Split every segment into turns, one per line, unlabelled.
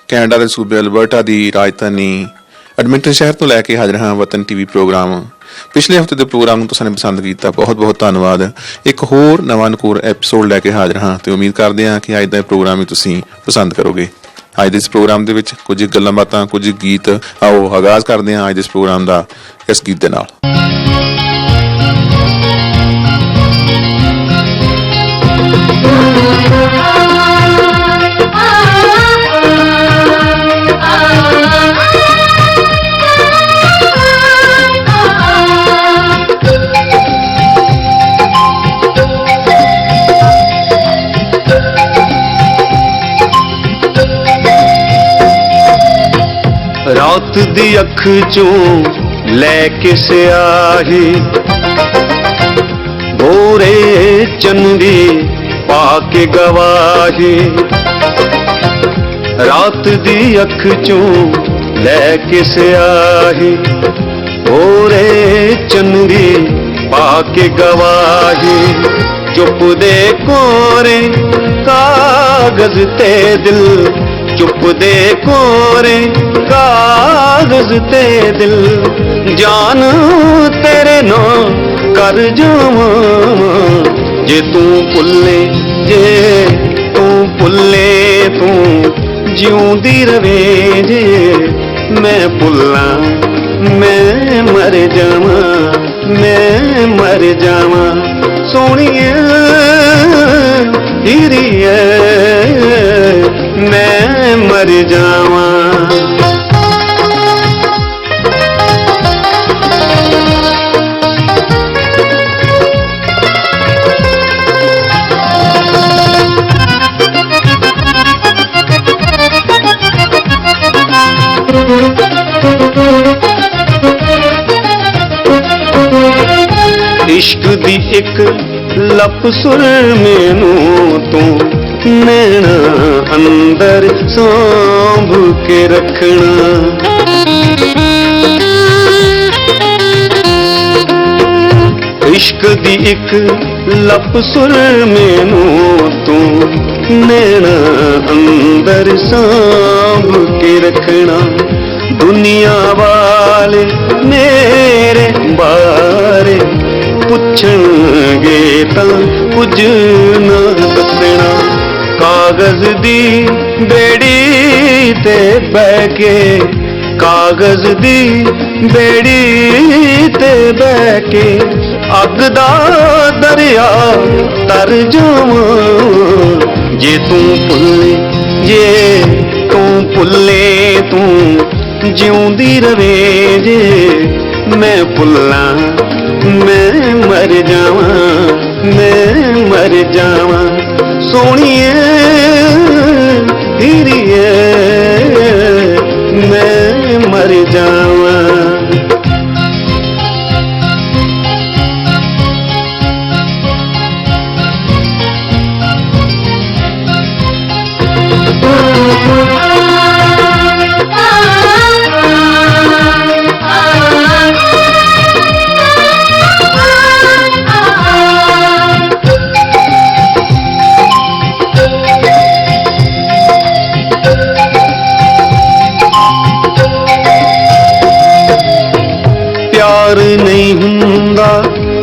Canada ਦੇ ਸੂਬੇ Alberta ਦੀ ਰਾਜਧਾਨੀ Edmonton ਸ਼ਹਿਰ ਤੋਂ ਲੈ ਕੇ ਹਾਜ਼ਰ ਹਾਂ ਵਤਨ ਟੀਵੀ ਪ੍ਰੋਗਰਾਮ। ਪਿਛਲੇ ਹਫ਼ਤੇ ਦੇ ਪ੍ਰੋਗਰਾਮ ਨੂੰ ਤੁਸੀਂ ਪਸੰਦ ਕੀਤਾ, ਬਹੁਤ ਬਹੁਤ ਧੰਨਵਾਦ। ਇੱਕ ਹੋਰ ਨਵਾਂ ਨਕੂਰ ਐਪੀਸੋਡ ਲੈ ਕੇ ਹਾਜ਼ਰ ਹਾਂ ਤੇ ਉਮੀਦ ਕਰਦੇ ਹਾਂ ਕਿ ਅੱਜ ਦਾ ਪ੍ਰੋਗਰਾਮ ਵੀ ਤੁਸੀਂ ਪਸੰਦ ਕਰੋਗੇ। ਅੱਜ ਦੇ ਇਸ ਪ੍ਰੋਗਰਾਮ ਦੇ ਵਿੱਚ ਕੁਝ ਗੱਲਾਂ ਬਾਤਾਂ, ਕੁਝ ਗੀਤ। ਆਓ ਆਗਾਜ਼ ਕਰਦੇ ਹਾਂ ਅੱਜ ਦੇ ਇਸ ਪ੍ਰੋਗਰਾਮ ਦਾ ਇਸ ਗੀਤ ਦੇ ਨਾਲ।
रात दी अख चों लैके स्याही भोरे चंदी पाके गवाही। रात दी अख चों लैके स्याही भोरे चंदी पाके गवाही। चुप दे कोरे कागज ते दिल, चुप दे कोरे कागज ते दिल। जान तेरे ना कर जावां जे तू भुल्ले, जे तू भुल्ले तू जिउंदी रवे। जे मैं भुल्ला मैं मर जावां, मैं मर जावां। सोहणिए हीरीए मैं मर जावां। इश्क दी एक लप सुर मैनू तू नैना अंदर सांभ के रखना। इश्क दी एक लप सुर मैनू तू नैना अंदर सांभ के रखना। दुनिया वाले मेरे बारे पुछणगे तां कुछ ना दसना। कागज दी बेड़ी ते बह के, कागज दी बेड़ी ते बह के अग दा दरिया तर जावां जे तू भुल्ले, जे तू भुल्ले तू जिउंदी रवे। जे मैं भुल्ला मैं मर जावां, मैं मर जावां। सोहणिए हीरीए मैं मर जावां। प्यार नहीं हुंदा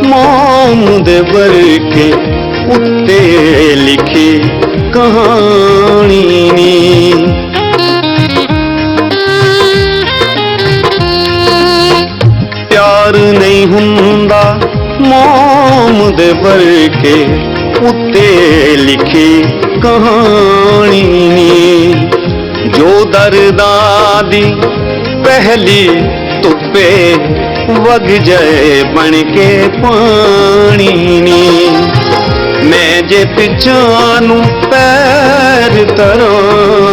मोम दे वर्के उत्ते लिखी कहानी नी। प्यार नहीं हुंदा मोम दे वर्के उत्ते लिखी कहानी नी। जो दर्दां दी पहली तुप्पे वग जाए बन के पानी नी। मैं जे पिछानू पैर तरां,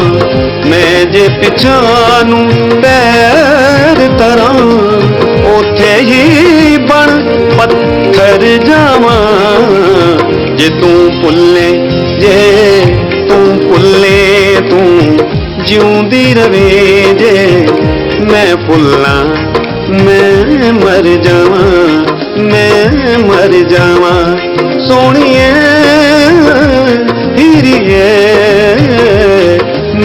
मैं जे पिछानू पैर तरां ओथे ही बन पत्थर जावां जे तू भुल्ले, जे तू भुल्ले तू जिउंदी रवे। जे मैं भुल्ला मैं मर जावां, मैं मर जावां। सोहणिए हीरीए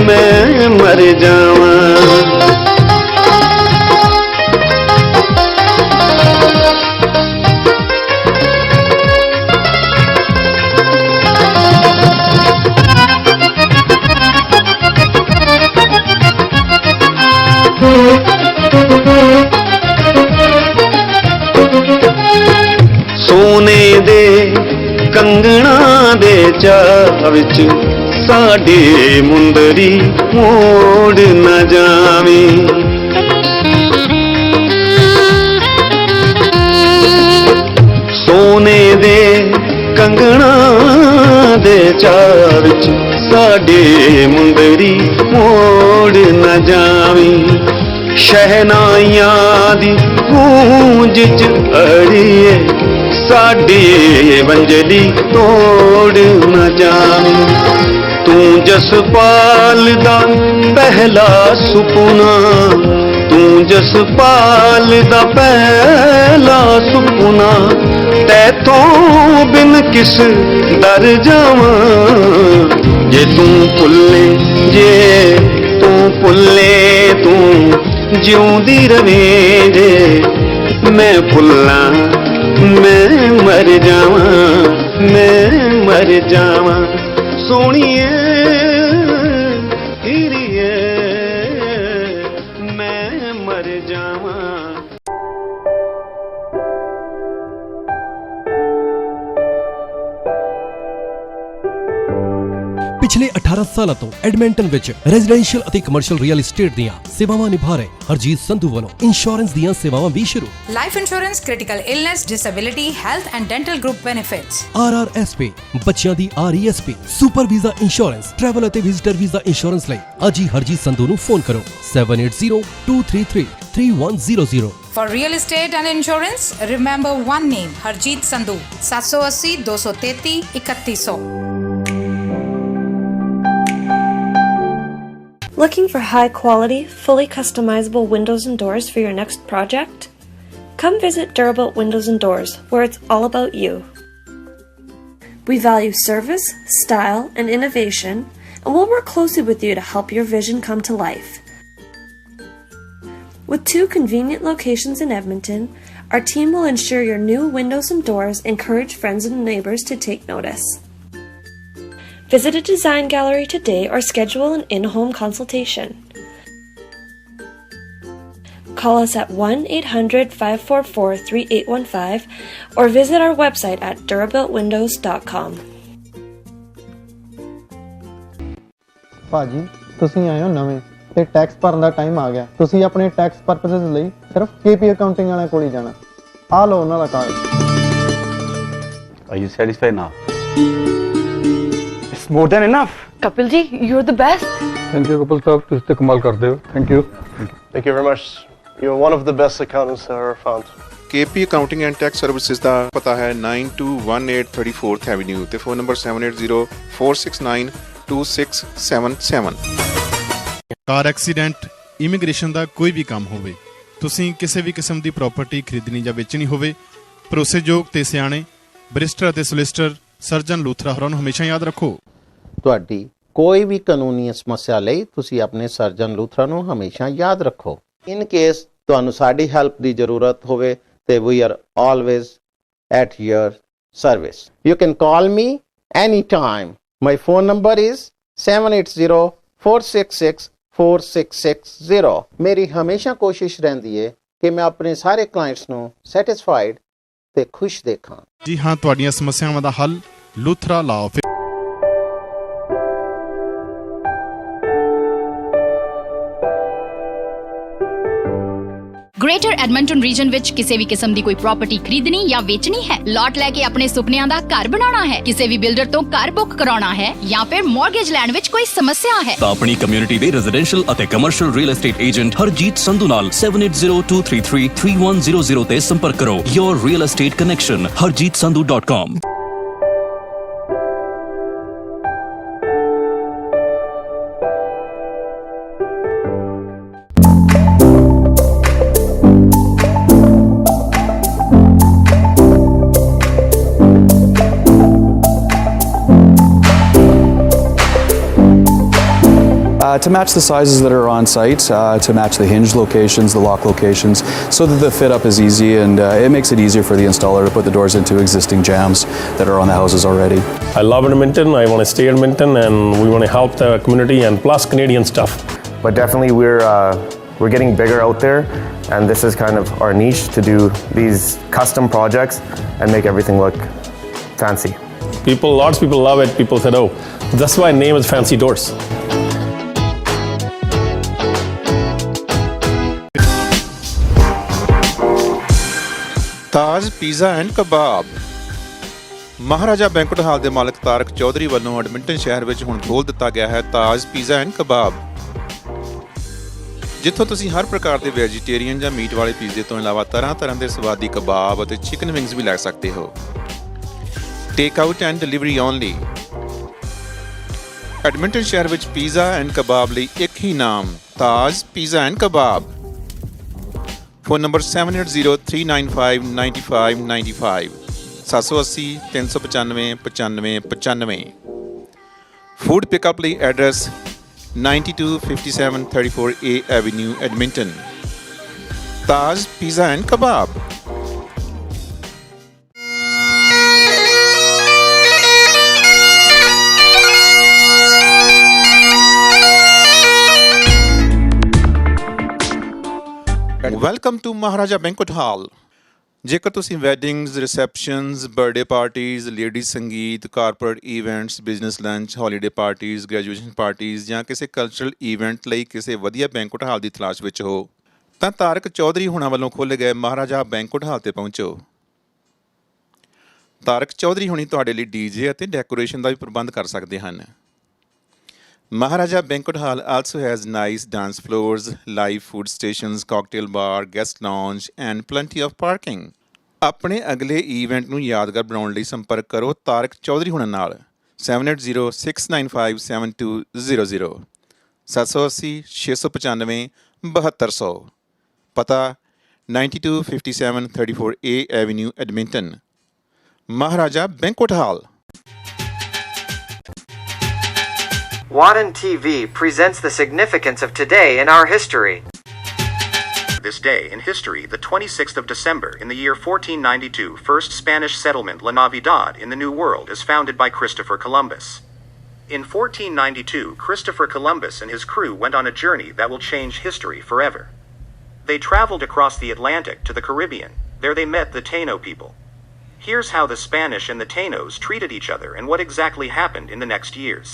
मैं मर ਸੋਨੇ ਦੇ ਕੰਗਣਾ ਦੇ ਚਾਅ ਵਿੱਚ ਸਾਡੇ ਮੁੰਦਰੀ ਮੋੜ ਨਾ ਜਾਵੇਂ। ਸੋਨੇ ਦੇ ਕੰਗਣਾ ਦੇ ਚਾਅ ਵਿੱਚ ਸਾਡੇ ਮੁੰਦਰੀ ਮੋੜ ਨਾ ਜਾਵੀਂ। ਸ਼ਹਿਨਾਈਆਂ ਦੀ ਗੂੰਜ ਚ ਅੜੀਏ ਸਾਡੀ ਵੰਜਲੀ ਤੋੜ ਨਾ ਜਾਵੀਂ। ਤੂੰ ਜਸਪਾਲ ਦਾ ਪਹਿਲਾ ਸੁਪਨਾ, ਤੂੰ ਜਸਪਾਲ ਦਾ ਪਹਿਲਾ ਸੁਪਨਾ, ਤੈਥੋਂ ਬਿਨ ਕਿਸ ਦਰ ਜਾਵਾਂ। ਜੇ ਤੂੰ ਭੁੱਲੇ, ਜੇ ਤੂੰ ਭੁੱਲੇ, ਤੂੰ ਜਿਉਂਦੀ ਰਵੇਂ। ਜੇ ਮੈਂ ਭੁੱਲਾਂ ਮੈਂ ਮਰ ਜਾਵਾਂ, ਮੈਂ ਮਰ ਜਾਵਾਂ। ਸੋਹਣੀਏ ਹੀਰੀਏ ਮੈਂ ਮਰ ਜਾਵਾਂ।
ਪਿਛਲੇ 18 ਸਾਲਾਂ ਤੋਂ ਐਡਮਿੰਟਨ ਵਿੱਚ ਰੈਜ਼ੀਡੈਂਸ਼ੀਅਲ ਅਤੇ ਕਮਰਸ਼ੀਅਲ ਰੀਅਲ ਏਸਟੇਟ ਦੀਆਂ ਸੇਵਾਵਾਂ ਨਿਭਾ ਰਹੇ ਹਰਜੀਤ ਸੰਧੂ ਵੱਲੋਂ ਇੰਸ਼ੋਰੈਂਸ ਦੀਆਂ ਸੇਵਾਵਾਂ ਵੀ ਸ਼ੁਰੂ।
Life insurance, critical illness, disability, health and dental group benefits,
RRSP, ਬੱਚਿਆਂ ਦੀ RESP, super visa insurance, travel ਅਤੇ ਵਿਜ਼ਟਰ ਵੀਜ਼ਾ ਇੰਸ਼ੋਰੈਂਸ ਲਈ ਅੱਜ ਹੀ ਹਰਜੀਤ ਸੰਧੂ ਨੂੰ ਫੋਨ ਕਰੋ 7802333100।
For real estate and insurance, remember one name, Harjeet Sandhu, 780 233 3100.
Looking for high-quality, fully customizable windows and doors for your next project? Come visit Durable Windows and Doors, where it's all about you. We value service, style, and innovation, and we'll work closely with you to help your vision come to life. With 2 convenient locations in Edmonton, our team will ensure your new windows and doors encourage friends and neighbors to take notice. Visit a design gallery today or schedule an in-home consultation. Call us at 1-800-544-3815 or visit our website at durabuiltwindows.com.
ਭਾਜੀ ਤੁਸੀਂ ਆਏ ਹੋ ਨਵੇਂ ਤੇ tax ਭਰਨ ਦਾ time ਆ ਗਿਆ। ਤੁਸੀਂ ਆਪਣੇ ਟੈਕਸ ਪਰਪਸਸ ਲਈ ਸਿਰਫ KP ਅਕਾਊਂਟਿੰਗ ਵਾਲਿਆਂ ਕੋਲ ਹੀ ਜਾਣਾ। ਆ ਲਓ ਉਹਨਾਂ ਦਾ card.
Are you satisfied now?
It's more than enough.
Kapil ji, you're the best.
Thank you, Kapil sahab. ਤੁਸੀਂ ਤੇ ਕਮਾਲ ਕਰਦੇ ਹੋ. Thank you.
Thank you very much. You're one of the best accountants I ever found.
KP Accounting and Tax Services ਦਾ ਪਤਾ ਹੈ 9218 34th Avenue ਤੇ phone number 7804692677।
Car accident, immigration ਦਾ ਕੋਈ ਵੀ ਕੰਮ ਹੋਵੇ, ਤੁਸੀਂ ਕਿਸੇ ਵੀ ਕਿਸਮ ਦੀ ਪ੍ਰਾਪਰਟੀ ਖਰੀਦਣੀ ਜਾਂ ਵੇਚਣੀ ਹੋਵੇ, ਭਰੋਸੇਯੋਗ ਤੇ ਸਿਆਣੇ ਬੈਰਿਸਟਰ ਅਤੇ ਸੋਲਿਸਿਟਰ ਸਰਜਨ ਲੂਥਰਾ ਹੋਰਾਂ ਨੂੰ ਹਮੇਸ਼ਾ ਯਾਦ ਰੱਖੋ।
ਤੁਹਾਡੀ ਕੋਈ ਵੀ ਕਾਨੂੰਨੀ ਸਮੱਸਿਆ ਲਈ ਤੁਸੀਂ ਆਪਣੇ ਸਰਜਨ ਲੂਥਰਾ ਨੂੰ ਹਮੇਸ਼ਾ ਯਾਦ ਰੱਖੋ। ਇਨ ਕੇਸ ਤੁਹਾਨੂੰ ਸਾਡੀ ਹੈਲਪ ਦੀ ਜ਼ਰੂਰਤ ਹੋਵੇ ਤੇ we are always at your service. You can call me any time. My phone number is 7804664660। ਮੇਰੀ ਹਮੇਸ਼ਾ ਕੋਸ਼ਿਸ਼ ਰਹਿੰਦੀ ਹੈ ਕਿ ਮੈਂ ਆਪਣੇ ਸਾਰੇ ਕਲਾਇੰਟਸ ਨੂੰ ਸੈਟੀਸਫਾਈਡ ਤੇ ਖੁਸ਼ ਦੇਖਾਂ।
ਜੀ ਹਾਂ, ਤੁਹਾਡੀਆਂ ਸਮੱਸਿਆਵਾਂ ਦਾ ਹੱਲ ਲੂਥਰਾ ਲਾਓ।
ਗ੍ਰੇਟਰ ਐਡਮਿੰਟਨ ਰੀਜਨ ਵਿੱਚ ਕਿਸੇ ਵੀ ਕਿਸਮ ਦੀ ਕੋਈ ਪ੍ਰਾਪਰਟੀ ਖਰੀਦਣੀ ਜਾਂ ਵੇਚਣੀ ਹੈ, ਲਾਟ ਲੈ ਕੇ ਆਪਣੇ ਸੁਪਨਿਆਂ ਦਾ ਘਰ ਬਣਾਉਣਾ ਹੈ, ਕਿਸੇ ਵੀ ਬਿਲਡਰ ਤੋਂ ਘਰ ਬੁੱਕ ਕਰਾਉਣਾ ਹੈ ਜਾਂ ਫਿਰ ਮਾਰਗੇਜ ਲੈਣ ਵਿੱਚ ਕੋਈ ਸਮੱਸਿਆ ਹੈ
ਤਾਂ ਆਪਣੀ ਕਮਿਊਨਿਟੀ ਦੇ ਰੈਜ਼ੀਡੈਂਸ਼ੀਅਲ ਅਤੇ commercial real estate agent Harjeet Sandhu ਨਾਲ 7802333100 ਤੇ ਸੰਪਰਕ ਕਰੋ। Your real estate connection, harjeetsandhu.com।
To match the sizes that are on site, to match the hinge locations, the lock locations, so that the fit up is easy and it makes it easier for the installer to put the doors into existing jambs that are on the houses already.
I love Edmonton, I want to stay in Edmonton, and we want to help the community and plus Canadian stuff.
But definitely we're getting bigger out there, And this is kind of our niche, to do these custom projects and make everything look fancy.
Lots of people love it. People said, oh, that's why name is Fancy Doors.
Taj pizza and kebab. Maharaja banquet ਹਾਲ ਦੇ ਮਾਲਕ ਤਾਰਕ ਚੌਧਰੀ ਵੱਲੋਂ Edmonton ਸ਼ਹਿਰ ਵਿੱਚ ਹੁਣ ਖੋਲ੍ਹ ਦਿੱਤਾ ਗਿਆ ਹੈ ਤਾਜ ਪੀਜ਼ਾ ਐਂਡ ਕਬਾਬ, ਜਿੱਥੋਂ ਤੁਸੀਂ ਹਰ ਪ੍ਰਕਾਰ ਦੇ ਵੈਜੀਟੇਰੀਅਨ ਜਾਂ ਮੀਟ ਵਾਲੇ ਪੀਜ਼ੇ ਤੋਂ ਇਲਾਵਾ ਤਰ੍ਹਾਂ ਦੇ ਸਵਾਦੀ ਕਬਾਬ ਅਤੇ ਚਿਕਨ ਵਿੰਗਸ ਵੀ ਲੈ ਸਕਦੇ ਹੋ। Take out and delivery only. Edmonton ਸ਼ਹਿਰ ਵਿੱਚ ਪੀਜ਼ਾ ਐਂਡ ਕਬਾਬ ਲਈ ਇੱਕ ਹੀ ਨਾਮ, Taj pizza and kebab. Phone number 7803959595 780 395 9595। Food pickup ਲਈ address 9257 34A avenue Edmonton. Taj pizza and kebab. Welcome to Maharaja banquet hall. ਜੇਕਰ ਤੁਸੀਂ weddings, receptions, birthday parties, ladies sangeet, corporate events, business lunch, holiday parties, graduation parties ਜਾਂ ਕਿਸੇ cultural event ਲਈ ਕਿਸੇ ਵਧੀਆ banquet hall ਦੀ ਤਲਾਸ਼ ਵਿੱਚ ਹੋ ਤਾਂ ਤਾਰਕ ਚੌਧਰੀ ਹੁਣਾਂ ਵੱਲੋਂ ਖੋਲ੍ਹੇ ਗਏ ਮਹਾਰਾਜਾ ਬੈਂਕਟ ਹਾਲ ਤੇ ਪਹੁੰਚੋ। ਤਾਰਕ ਚੌਧਰੀ ਹੁਣੀ ਤੁਹਾਡੇ ਲਈ ਡੀਜੇ ਅਤੇ ਡੈਕੋਰੇਸ਼ਨ ਦਾ ਵੀ ਪ੍ਰਬੰਧ ਕਰ ਸਕਦੇ ਹਨ। Maharaja Banquet Hall also has nice dance floors, live food stations, cocktail bar, guest lounge and plenty of parking. ਆਪਣੇ ਅਗਲੇ ਈਵੈਂਟ ਨੂੰ ਯਾਦਗਾਰ ਬਣਾਉਣ ਲਈ ਸੰਪਰਕ ਕਰੋ ਤਾਰਕ ਚੌਧਰੀ ਹੁਣਾਂ ਨਾਲ 7806957200 780 695 7200। ਪਤਾ 9257 34A Avenue Edmonton। Maharaja Banquet Hall।
Watan TV presents the significance of today in our history.
This day in history, the 26th of December in the year 1492, first Spanish settlement La Navidad in the New World is founded by Christopher Columbus. In 1492, Christopher Columbus and his crew went on a journey that will change history forever. They traveled across the Atlantic to the Caribbean. There they met the Taino people. Here's how the Spanish and the Tainos treated each other and what exactly happened in the next years.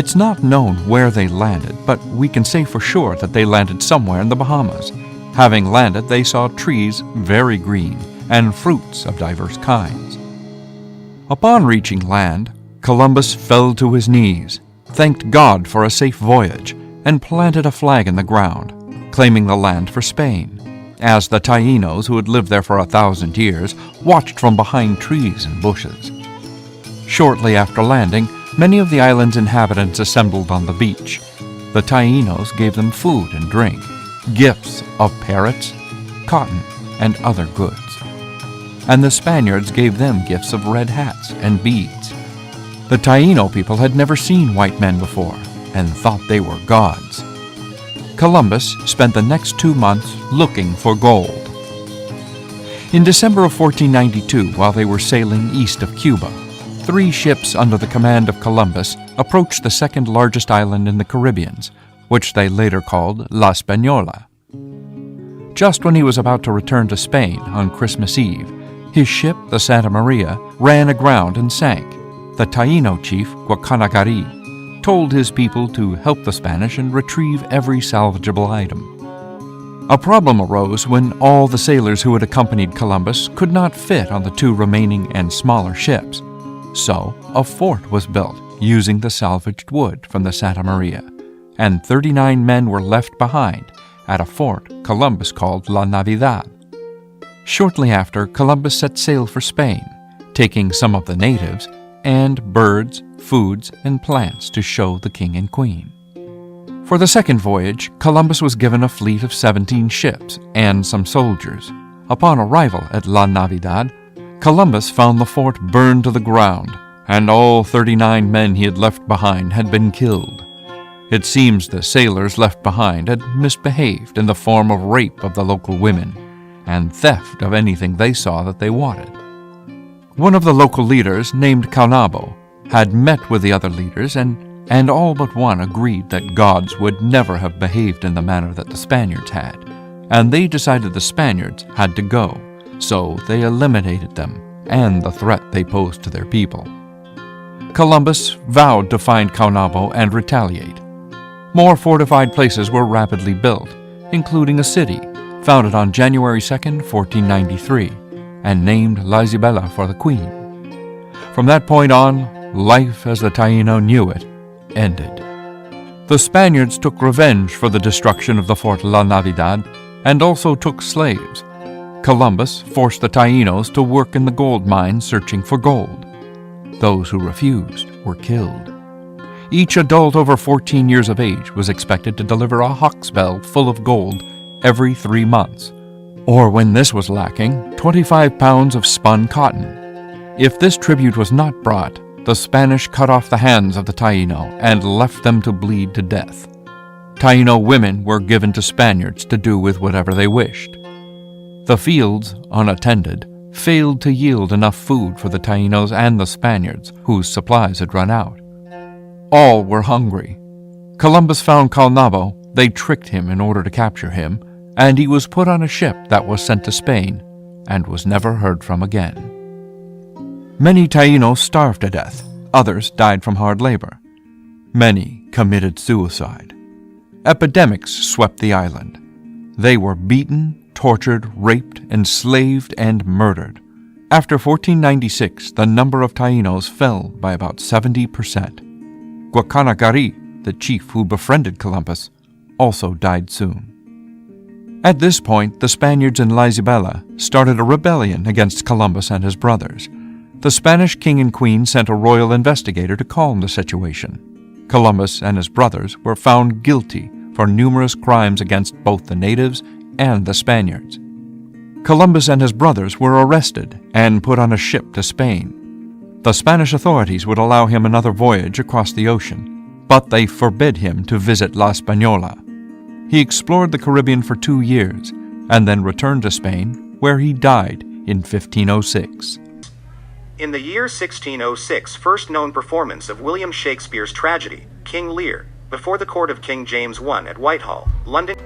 It's not known where they landed, but we can say for sure that they landed somewhere in the Bahamas. Having landed, they saw trees very green and fruits of diverse kinds. Upon reaching land, Columbus fell to his knees, thanked God for a safe voyage, and planted a flag in the ground, claiming the land for Spain, as the Tainos, who had lived there for 1,000 years, watched from behind trees and bushes. Shortly after landing, many of the island's inhabitants assembled on the beach. The Tainos gave them food and drink, gifts of parrots, cotton, and other goods. And the Spaniards gave them gifts of red hats and beads. The Taino people had never seen white men before and thought they were gods. Columbus spent the next 2 months looking for gold. In December of 1492, while they were sailing east of Cuba, 3 ships under the command of Columbus approached the second largest island in the Caribbeans, which they later called La Española. Just when he was about to return to Spain on Christmas Eve, his ship, the Santa Maria, ran aground and sank. The Taino chief, Guacanagari, told his people to help the Spanish and retrieve every salvageable item. A problem arose when all the sailors who had accompanied Columbus could not fit on the 2 remaining and smaller ships. So, a fort was built using the salvaged wood from the Santa Maria, and 39 men were left behind at a fort Columbus called La Navidad. Shortly after, Columbus set sail for Spain, taking some of the natives and birds, foods, and plants to show the king and queen. For the second voyage, Columbus was given a fleet of 17 ships and some soldiers. Upon arrival at La Navidad, Columbus found the fort burned to the ground, and all 39 men he had left behind had been killed. It seems the sailors left behind had misbehaved in the form of rape of the local women and theft of anything they saw that they wanted. One of the local leaders, named Caunabo, had met with the other leaders, and all but one agreed that gods would never have behaved in the manner that the Spaniards had, and they decided the Spaniards had to go, so they eliminated them and the threat they posed to their people. Columbus vowed to find Caonabo and retaliate. More fortified places were rapidly built, including a city founded on January 2nd, 1493, and named La Isabela for the Queen. From that point on, life as the Taino knew it ended. The Spaniards took revenge for the destruction of the Fort La Navidad and also took slaves. Columbus forced the Taínos to work in the gold mines searching for gold. Those who refused were killed. Each adult over 14 years of age was expected to deliver a hawksbill full of gold every 3 months, or when this was lacking, 25 pounds of spun cotton. If this tribute was not brought, the Spanish cut off the hands of the Taino and left them to bleed to death. Taino women were given to Spaniards to do with whatever they wished. The fields, unattended, failed to yield enough food for the Taínos and the Spaniards, whose supplies had run out. All were hungry. Columbus found Caonabo, they tricked him in order to capture him, and he was put on a ship that was sent to Spain and was never heard from again. Many Taínos starved to death. Others died from hard labor. Many committed suicide. Epidemics swept the island. They were beaten, tortured, raped, enslaved, and murdered. After 1496, the number of Taínos fell by about 70%. Guacanagari, the chief who befriended Columbus, also died soon. At this point, the Spaniards in La Isabela started a rebellion against Columbus and his brothers. The Spanish king and queen sent a royal investigator to calm the situation. Columbus and his brothers were found guilty for numerous crimes against both the natives and the Spaniards. Columbus and his brothers were arrested and put on a ship to Spain. The Spanish authorities would allow him another voyage across the ocean, but they forbid him to visit La Española. He explored the Caribbean for 2 years and then returned to Spain, where he died in 1506.
In the year 1606, first known performance of William Shakespeare's tragedy, King Lear, before the court of King James I at Whitehall, London.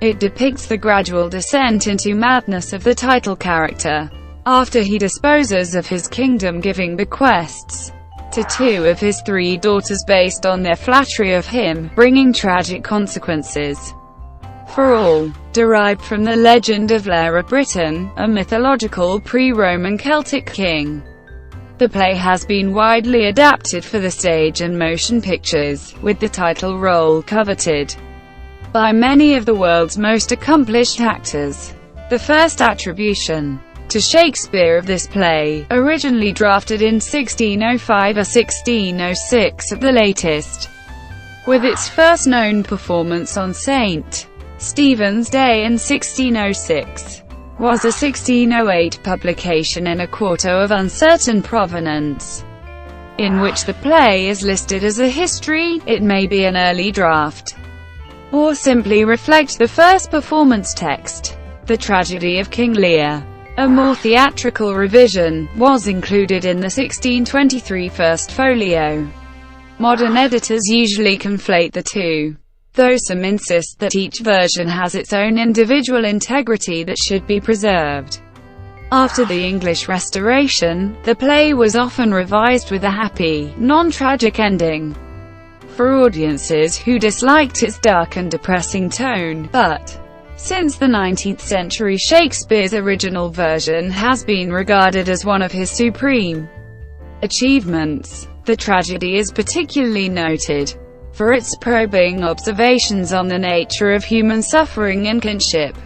It depicts the gradual descent into madness of the title character, after he disposes of his kingdom, giving bequests to 2 of his 3 daughters based on their flattery of him, bringing tragic consequences for all, derived from the legend of Lear of Britain, a mythological pre-Roman Celtic king. The play has been widely adapted for the stage and motion pictures, with the title role coveted by many of the world's most accomplished actors. The first attribution to Shakespeare of this play, originally drafted in 1605 or 1606 at the latest, with its first known performance on St. Stephen's Day in 1606, was a 1608 publication in a quarto of uncertain provenance, in which the play is listed as a history. It may be an early draft, or simply reflect the first performance text. The Tragedy of King Lear, a more theatrical revision, was included in the 1623 First Folio. Modern editors usually conflate the two, though some insist that each version has its own individual integrity that should be preserved. After the English Restoration, the play was often revised with a happy, non-tragic ending for audiences who disliked its dark and depressing tone, but since the 19th century, Shakespeare's original version has been regarded as one of his supreme achievements. The tragedy is particularly noted for its probing observations on the nature of human suffering and kinship.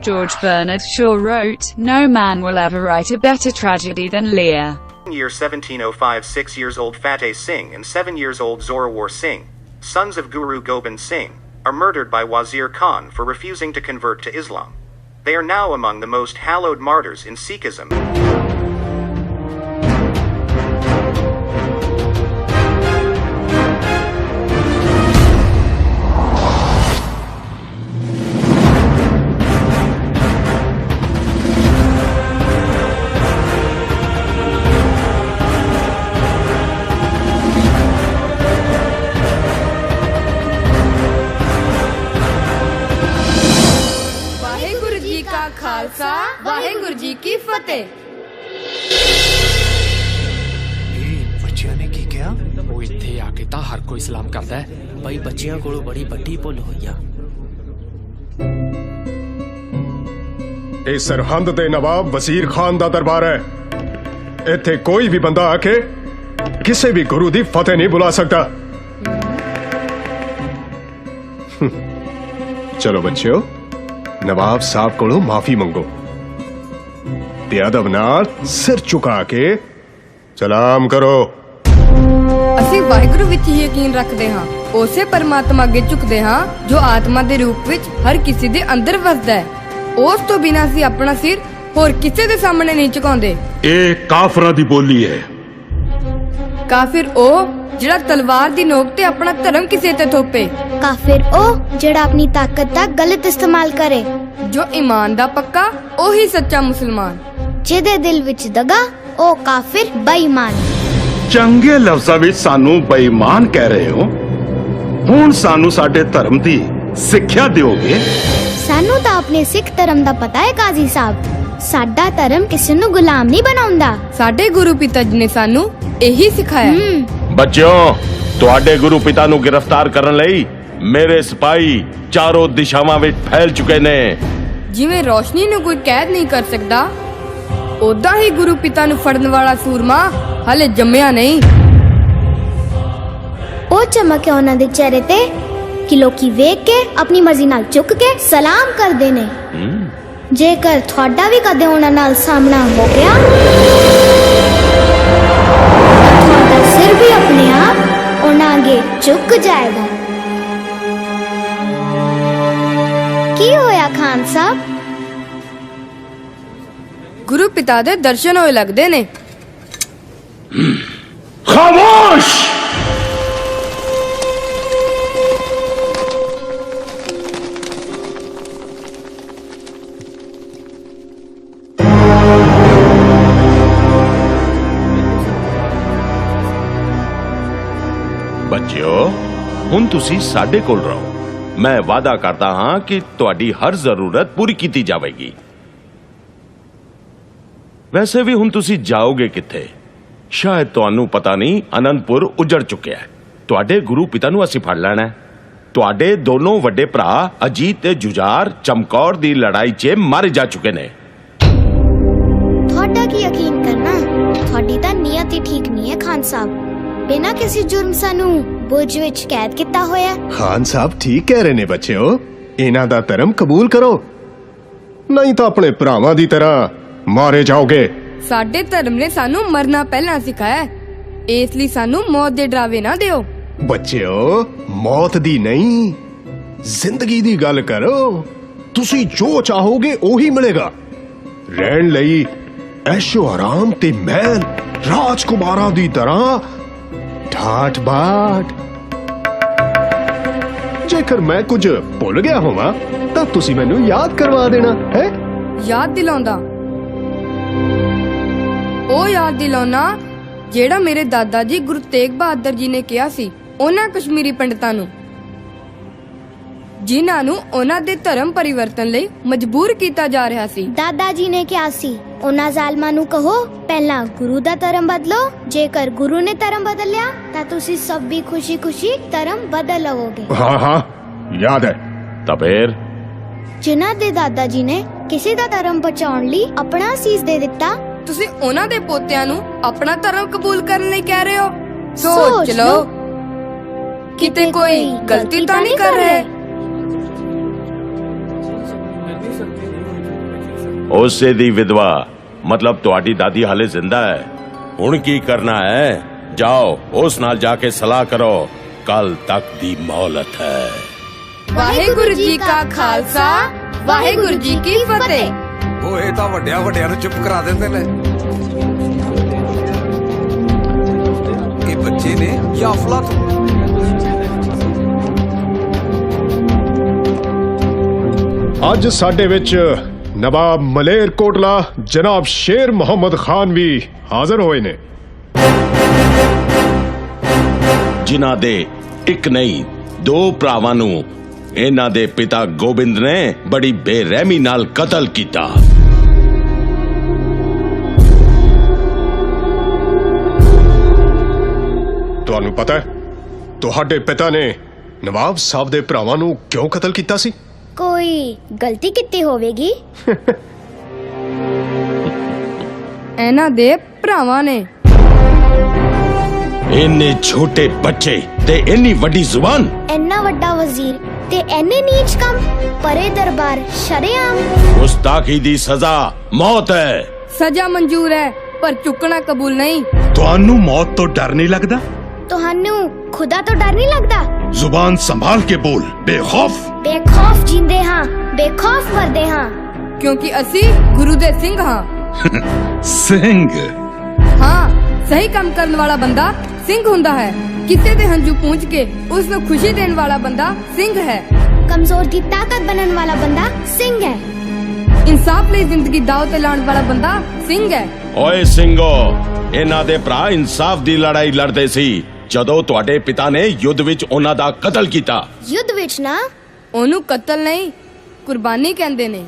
George Bernard Shaw wrote, "No man will ever write a better tragedy than Lear."
In year 1705, 6 years old Fateh Singh and 7 years old Zorawar Singh, sons of Guru Gobind Singh, are murdered by Wazir Khan for refusing to convert to Islam. They are now among the most hallowed martyrs in Sikhism.
ਤੇ।
ਬੱਚਿਆਂ ਨੇ ਕੀ ਕਿਹਾ? ਉਹ ਇੱਥੇ ਆ ਕੇ ਤਾਂ ਹਰ ਕੋਈ ਸਲਾਮ ਕਰਦਾ ਹੈ। ਬਈ ਬੱਚਿਆਂ ਕੋਲੋਂ ਬੜੀ ਵੱਡੀ ਭੁੱਲ ਹੋਈ ਆ।
ਇਹ ਸਰਹੰਦ ਦੇ ਨਵਾਬ ਵਜ਼ੀਰ ਖਾਨ ਦਾ ਦਰਬਾਰ ਹੈ। ਇੱਥੇ ਕੋਈ ਵੀ ਬੰਦਾ ਆ ਕੇ ਕਿਸੇ ਵੀ ਗੁਰੂ ਦੀ ਫਤਿਹ ਨਹੀਂ ਬੁਲਾ ਸਕਦਾ। ਚਲੋ ਬੱਚਿਓ, ਨਵਾਬ ਸਾਹਿਬ ਕੋਲੋਂ ਮਾਫੀ ਮੰਗੋ ਤੇ ਅਦਬ ਨਾਲ ਸਿਰ ਝੁਕਾ ਕੇ ਸਲਾਮ ਕਰੋ।
ਅਸੀਂ ਵਾਹਿਗੁਰੂ ਵਿੱਚ ਹੀ ਯਕੀਨ ਰੱਖਦੇ ਹਾਂ, ਉਸੇ ਪਰਮਾਤਮਾ ਅੱਗੇ ਝੁਕਦੇ ਹਾਂ ਜੋ ਆਤਮਾ ਦੇ ਰੂਪ ਵਿੱਚ ਹਰ ਕਿਸੇ ਦੇ ਅੰਦਰ ਵਸਦਾ ਹੈ। ਉਸ ਤੋਂ ਬਿਨਾਂ ਅਸੀਂ ਆਪਣਾ ਸਿਰ ਹੋਰ ਕਿਸੇ ਦੇ ਸਾਹਮਣੇ ਨਹੀਂ ਝੁਕਾਉਂਦੇ।
ਇਹ ਕਾਫਰਾਂ ਦੀ ਬੋਲੀ ਹੈ।
ਕਾਫਿਰ ਉਹ ਜਿਹੜਾ ਤਲਵਾਰ ਦੀ ਨੋਕ ਤੇ ਆਪਣਾ ਧਰਮ ਕਿਸੇ ਤੇ ਥੋਪੇ।
ਕਾਫਿਰ ਉਹ ਜਿਹੜਾ ਆਪਣੀ ਤਾਕਤ ਦਾ ਗਲਤ ਇਸਤੇਮਾਲ ਕਰੇ।
ਜੋ ਈਮਾਨ ਦਾ ਪੱਕਾ ਉਹੀ ਸੱਚਾ ਮੁਸਲਮਾਨ।
ਜਿਹਦੇ ਦਿਲ ਵਿੱਚ ਦਗਾ ਉਹ ਕਾਫਿਰ ਬੇਈਮਾਨ।
ਚੰਗੇ ਲਫ਼ਜ਼ਾਂ ਵਿੱਚ ਸਾਨੂੰ ਬੇਈਮਾਨ ਕਹਿ ਰਹੇ ਹੋ। ਹੁਣ ਸਾਨੂੰ ਸਾਡੇ ਧਰਮ ਦੀ ਸਿੱਖਿਆ ਦਿਓਗੇ?
ਸਾਨੂੰ ਤਾਂ ਆਪਣੇ ਸਿੱਖ ਧਰਮ ਦਾ ਪਤਾ ਹੈ ਕਾਜ਼ੀ ਸਾਹਿਬ। ਸਾਡਾ ਧਰਮ ਕਿਸੇ ਨੂੰ ਗੁਲਾਮ ਨਹੀਂ ਬਣਾਉਂਦਾ।
ਸਾਡੇ ਗੁਰੂ ਪਿਤਾ ਜੀ ਨੇ ਸਾਨੂੰ ਇਹੀ ਸਿਖਾਇਆ।
ਬੱਚਿਓ, ਤੁਹਾਡੇ ਗੁਰੂ ਪਿਤਾ ਨੂੰ ਗ੍ਰਿਫਤਾਰ ਕਰਨ ਲਈ ਮੇਰੇ ਸਿਪਾਹੀ ਚਾਰੋਂ ਦਿਸ਼ਾਵਾਂ ਵਿੱਚ ਫੈਲ ਚੁੱਕੇ ਨੇ।
ਜਿਵੇਂ ਰੋਸ਼ਨੀ ਨੂੰ ਕੋਈ ਕੈਦ ਨਹੀਂ ਕਰ ਸਕਦਾ, ਉਦਾਂ ਹੀ ਗੁਰੂ ਪਿਤਾ ਨੂੰ ਫੜਨ ਵਾਲਾ ਸੂਰਮਾ ਹਲੇ ਜੰਮਿਆ ਨਹੀਂ।
ਉਹ ਚਮਕ ਹੈ ਉਹਨਾਂ ਦੇ ਚਿਹਰੇ ਤੇ ਕਿ ਲੋਕੀ ਵੇਖ ਕੇ ਆਪਣੀ ਮਰਜ਼ੀ ਨਾਲ ਝੁਕ ਕੇ ਸਲਾਮ ਕਰਦੇ ਨੇ। ਜੇਕਰ ਤੁਹਾਡਾ ਵੀ ਕਦੇ ਉਹਨਾਂ ਨਾਲ ਸਾਹਮਣਾ ਹੋ ਗਿਆ, ਤੁਹਾਡਾ ਸਿਰ ਵੀ ਆਪਣੇ ਆਪ ਉਹਨਾਂ ਅੱਗੇ ਝੁਕ ਜਾਏਗਾ। ਕੀ ਹੋਇਆ ਖਾਨ ਸਾਹਿਬ?
ਗੁਰੂ ਪਿਤਾ ਦੇ ਦਰਸ਼ਨ ਹੋਏ ਲੱਗਦੇ ਨੇ।
ਖਾਮੋਸ਼!
ਬੱਚਿਓ, ਹੁਣ ਤੁਸੀਂ ਸਾਡੇ ਕੋਲ ਰਹੋ। ਮੈਂ ਵਾਅਦਾ ਕਰਦਾ ਹਾਂ ਕਿ ਤੁਹਾਡੀ ਹਰ ਜ਼ਰੂਰਤ ਪੂਰੀ ਕੀਤੀ ਜਾਵੇਗੀ। ਵੈਸੇ ਵੀ ਹੁਣ ਤੁਸੀਂ ਜਾਓਗੇ ਕਿੱਥੇ? ਸ਼ਾਇਦ ਤੁਹਾਨੂੰ ਪਤਾ ਨਹੀਂ, ਅਨੰਦਪੁਰ ਉਜੜ ਚੁੱਕਿਆ ਹੈ। ਤੁਹਾਡੇ ਗੁਰੂ ਪਿਤਾ ਨੂੰ ਅਸੀਂ ਫੜ ਲੈਣਾ ਹੈ। ਤੁਹਾਡੇ ਦੋਨੋਂ ਵੱਡੇ ਭਰਾ ਅਜੀਤ ਤੇ ਜੁਝਾਰ ਚਮਕੌਰ ਦੀ ਲੜਾਈ 'ਚ ਮਾਰੇ ਜਾ ਚੁੱਕੇ ਨੇ।
ਤੁਹਾਡਾ ਕੀ ਯਕੀਨ ਕਰਨਾ? ਤੁਹਾਡੀ ਤਾਂ ਨੀਅਤ ਹੀ ਠੀਕ ਨਹੀਂ ਹੈ ਖਾਨ ਸਾਹਿਬ। ਬਿਨਾਂ ਕਿਸੇ ਜੁਰਮ ਸਾਨੂੰ ਬੁਰਜ ਵਿੱਚ ਕੈਦ ਕੀਤਾ ਹੋਇਆ।
ਖਾਨ ਸਾਹਿਬ ਠੀਕ ਕਹਿ ਰਹੇ ਨੇ ਬੱਚਿਓ। ਇਹਨਾਂ ਦਾ ਧਰਮ ਕਬੂਲ ਕਰੋ, ਨਹੀਂ ਤਾਂ ਆਪਣੇ ਭਰਾਵਾਂ ਦੀ ਤਰ੍ਹਾਂ ਮਾਰੇ ਜਾਓਗੇ।
ਸਾਡੇ ਧਰਮ ਨੇ ਸਾਨੂੰ ਮਰਨਾ ਪਹਿਲਾਂ ਸਿਖਾਇਆ, ਇਸ ਲਈ ਸਾਨੂੰ ਮੌਤ ਦੇ ਡਰਾਵੇ ਨਾ ਦਿਓ।
ਬੱਚਿਓ, ਮੌਤ ਦੀ ਨਹੀਂ, ਜ਼ਿੰਦਗੀ ਦੀ ਗੱਲ ਕਰੋ। ਤੁਸੀਂ ਜੋ ਚਾਹੋਗੇ ਉਹੀ ਮਿਲੇਗਾ। ਰਹਿਣ ਲਈ ਐਸ਼ੋ ਆਰਾਮ ਤੇ ਮਹਿਲ, ਰਾਜਕੁਮਾਰਾਂ ਦੀ ਤਰ੍ਹਾਂ ਠਾਠ ਬਾਠ। ਜੇਕਰ ਮੈਂ ਕੁਝ ਭੁੱਲ ਗਿਆ ਹੋਵਾਂ ਤਾਂ ਤੁਸੀਂ ਮੈਨੂੰ ਯਾਦ ਕਰਵਾ ਦੇਣਾ ਹੈ।
ਯਾਦ ਦਿਲਾਉਂਦਾ? ਉਹ ਯਾਦ ਦਿਲਾਉਣਾ ਜਿਹੜਾ ਮੇਰੇ ਦਾਦਾ ਜੀ ਗੁਰੂ ਤੇਗ ਬਹਾਦਰ ਜੀ ਨੇ ਕਿਹਾ ਸੀ ਉਹਨਾਂ ਕਸ਼ਮੀਰੀ ਪੰਡਤਾਂ ਨੂੰ, ਜਿਨ੍ਹਾਂ ਨੂੰ ਉਹਨਾਂ ਦੇ ਧਰਮ ਪਰਿਵਰਤਨ ਲਈ ਮਜਬੂਰ ਕੀਤਾ ਜਾ ਰਿਹਾ ਸੀ।
ਦਾਦਾ ਜੀ ਨੇ ਕਿਹਾ ਸੀ ਉਹਨਾਂ ਜ਼ਾਲਮਾਂ ਨੂੰ ਕਹੋ ਪਹਿਲਾਂ ਗੁਰੂ ਦਾ ਧਰਮ ਬਦਲੋ, ਜੇਕਰ ਗੁਰੂ ਨੇ ਧਰਮ ਬਦਲ ਲਿਆ ਤਾਂ ਤੁਸੀਂ ਸਭ ਵੀ ਖੁਸ਼ੀ-ਖੁਸ਼ੀ ਧਰਮ ਬਦਲ ਲਵੋਗੇ।
ਹਾਂ, ਯਾਦ ਹੈ।
ਤਾਂ ਫੇਰ
ਜਿਨ੍ਹਾਂ ਦੇ ਦਾਦਾ ਜੀ ਨੇ ਕਿਸੇ ਦਾ ਧਰਮ ਬਚਾਉਣ ਲਈ ਆਪਣਾ ਅਸੀਸ ਦੇ ਦਿੱਤਾ,
ਤੁਸੀਂ ਉਹਨਾਂ ਦੇ ਪੋਤਿਆਂ ਨੂੰ ਆਪਣਾ ਧਰਮ ਕਬੂਲ ਕਰਨ ਲਈ ਕਹਿ ਰਹੇ ਹੋ? ਸੋਚ ਲਓ, ਕਿਤੇ ਕੋਈ ਗਲਤੀ ਤਾਂ ਨਹੀਂ ਕਰ ਰਹੇ।
ਉਸੇ ਦੀ ਵਿਧਵਾ, ਮਤਲਬ ਤੁਹਾਡੀ ਦਾਦੀ ਹਾਲੇ ਜ਼ਿੰਦਾ ਹੈ। ਹੁਣ ਕੀ ਕਰਨਾ ਹੈ? ਜਾਓ ਉਸ ਨਾਲ ਜਾ ਕੇ ਸਲਾਹ ਕਰੋ, ਕੱਲ ਤੱਕ ਦੀ ਮੌਲਤ ਹੈ।
ਵਾਹਿਗੁਰੂ ਜੀ ਕਾ ਖਾਲਸਾ, ਵਾਹਿਗੁਰੂ ਜੀ ਕੀ ਫਤਿਹ।
ਉਹ ਇਹ ਤਾਂ ਵੱਡਿਆਂ ਨੂੰ ਚੁੱਪ ਕਰਾ ਦਿੰਦੇ ਨੇ। ਇਹ ਬੱਚੇ ਨੇ ਜਾਂ ਅਫਲਾਤੂਨ?
ਅੱਜ ਸਾਡੇ ਵਿੱਚ ਨਵਾਬ ਮਲੇਰ ਕੋਟਲਾ ਜਨਾਬ ਸ਼ੇਰ ਮੁਹੰਮਦ ਖਾਨ ਵੀ ਹਾਜ਼ਰ ਹੋਏ ਨੇ,
ਜਿਨ੍ਹਾਂ ਦੇ ਇੱਕ ਨਹੀਂ ਦੋ ਭਰਾਵਾਂ ਨੂੰ ਇਹਨਾਂ ਦੇ ਪਿਤਾ ਗੋਬਿੰਦ ਨੇ ਬੜੀ ਬੇਰਹਿਮੀ ਨਾਲ ਕਤਲ ਕੀਤਾ।
ਤੁਹਾਨੂੰ ਪਤਾ ਹੈ ਤੁਹਾਡੇ ਪਿਤਾ ਨੇ ਨਵਾਬ ਸਾਹਿਬ ਦੇ ਭਰਾਵਾਂ ਨੂੰ ਕਿਉਂ ਕਤਲ ਕੀਤਾ ਸੀ?
ਕੋਈ ਗਲਤੀ ਕੀਤੀ ਹੋਵੇਗੀ।
ਇਹਨਾਂ ਦੇ ਭਰਾਵਾਂ ਨੇ।
ਇੰਨੇ ਛੋਟੇ ਬੱਚੇ ਤੇ ਇੰਨੀ ਵੱਡੀ ਜ਼ੁਬਾਨ।
ਇੰਨਾ ਵੱਡਾ ਵਜ਼ੀਰ ਤੇ ਇੰਨੇ ਨੀਚ ਕੰਮ। ਪਰੇ ਦਰਬਾਰ ਸ਼ਰੇਆਮ।
ਗੁਸਤਾਖੀ ਦੀ ਸਜ਼ਾ ਮੌਤ ਹੈ।
ਸਜ਼ਾ ਮਨਜ਼ੂਰ ਹੈ ਪਰ ਚੁੱਕਣਾ ਕਬੂਲ ਨਹੀਂ।
ਤੁਹਾਨੂੰ ਮੌਤ ਤੋਂ ਡਰ ਨਹੀਂ ਲੱਗਦਾ?
ਤੁਹਾਨੂੰ ਖੁਦਾ ਤੋਂ ਡਰ ਨਹੀਂ ਲੱਗਦਾ?
ਜ਼ੁਬਾਨ ਸੰਭਾਲ ਕੇ ਬੋਲ। ਬੇਖੌਫ
ਬੇਖੌਫ ਜਿੰਦੇ ਹਾਂ, ਬੇਖੌਫ ਮਰਦੇ ਹਾਂ।
ਕਿਉਂਕਿ ਅਸੀਂ ਗੁਰੂ ਦੇ ਸਿੰਘ ਹਾਂ।
ਸਿੰਘ?
ਹਾਂ, ਸਹੀ ਕੰਮ ਕਰਨ ਵਾਲਾ ਬੰਦਾ ਸਿੰਘ ਹੁੰਦਾ ਹੈ। ਕਿਸੇ ਦੇ ਹੰਝੂ ਪੂੰਝ ਕੇ ਉਸ ਨੂੰ ਖੁਸ਼ੀ ਦੇਣ ਵਾਲਾ ਬੰਦਾ ਸਿੰਘ ਹੈ।
ਕਮਜ਼ੋਰ ਦੀ ਤਾਕਤ ਬਣਨ ਵਾਲਾ ਬੰਦਾ ਸਿੰਘ ਹੈ।
ਇਨਸਾਫ ਲਈ ਜ਼ਿੰਦਗੀ ਦਾਅ ਤੇ ਲਾਉਣ ਵਾਲਾ ਬੰਦਾ ਸਿੰਘ ਹੈ।
ਓਏ ਸਿੰਘੋ, ਇਹਨਾਂ ਦੇ ਭਰਾ ਇਨਸਾਫ ਦੀ ਲੜਾਈ ਲੜਦੇ ਸੀ ਜਦੋਂ ਤੁਹਾਡੇ ਪਿਤਾ ਨੇ ਯੁੱਧ ਵਿੱਚ ਉਹਨਾਂ ਦਾ ਕਤਲ ਕੀਤਾ।
ਯੁੱਧ ਵਿੱਚ ਨਾ?
ਉਹਨੂੰ ਕਤਲ ਨਹੀਂ, ਕੁਰਬਾਨੀ ਕਹਿੰਦੇ ਨੇ।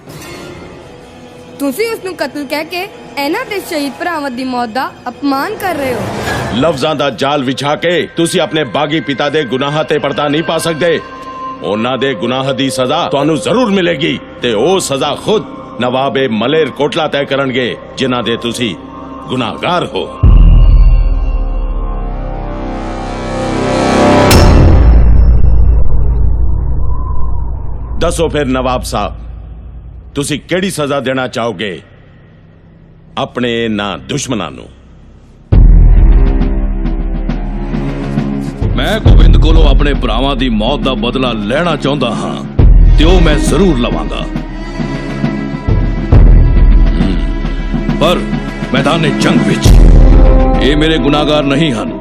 ਤੁਸੀਂ ਉਸ ਨੂੰ ਕਤਲ ਕਹਿ ਕੇ ਇਹਨਾਂ ਦੇ ਸ਼ਹੀਦ ਭਰਾਵਾਂ ਦੀ ਮੌਤ ਦਾ ਅਪਮਾਨ ਕਰ ਰਹੇ ਹੋ।
ਲਫ਼ਜ਼ਾਂ ਦਾ ਜਾਲ ਵਿਛਾ ਕੇ ਤੁਸੀਂ ਆਪਣੇ ਬਾਗੀ ਪਿਤਾ ਦੇ ਗੁਨਾਹਾਂ ਤੇ ਪਰਦਾ ਨਹੀਂ ਪਾ ਸਕਦੇ। ਉਹਨਾਂ ਦੇ ਗੁਨਾਹ ਦੀ ਸਜ਼ਾ ਤੁਹਾਨੂੰ ਜ਼ਰੂਰ ਮਿਲੇਗੀ ਤੇ ਉਹ ਸਜ਼ਾ ਖੁਦ ਨਵਾਬੇ ਮਲੇਰ ਕੋਟਲਾ ਤੈਅ ਕਰਨਗੇ ਜਿਨ੍ਹਾਂ ਦੇ ਤੁਸੀਂ ਗੁਨਾਹਗਾਰ ਹੋ। ਦੱਸੋ ਫਿਰ ਨਵਾਬ ਸਾਹਿਬ, ਤੁਸੀਂ ਕਿਹੜੀ ਸਜ਼ਾ ਦੇਣਾ ਚਾਹੋਗੇ ਆਪਣੇ ਇਹਨਾਂ ਦੁਸ਼ਮਣਾਂ ਨੂੰ?
ਮੈਂ ਗੋਬਿੰਦ ਕੋਲੋਂ ਆਪਣੇ ਭਰਾਵਾਂ ਦੀ ਮੌਤ ਦਾ ਬਦਲਾ ਲੈਣਾ ਚਾਹੁੰਦਾ ਹਾਂ ਤੇ ਉਹ ਮੈਂ ਜ਼ਰੂਰ ਲਵਾਂਗਾ। ਪਰ ਮੈਦਾਨੇ ਜੰਗ ਵਿੱਚ ਇਹ ਮੇਰੇ ਗੁਨਾਹਗਾਰ ਨਹੀਂ ਹਨ।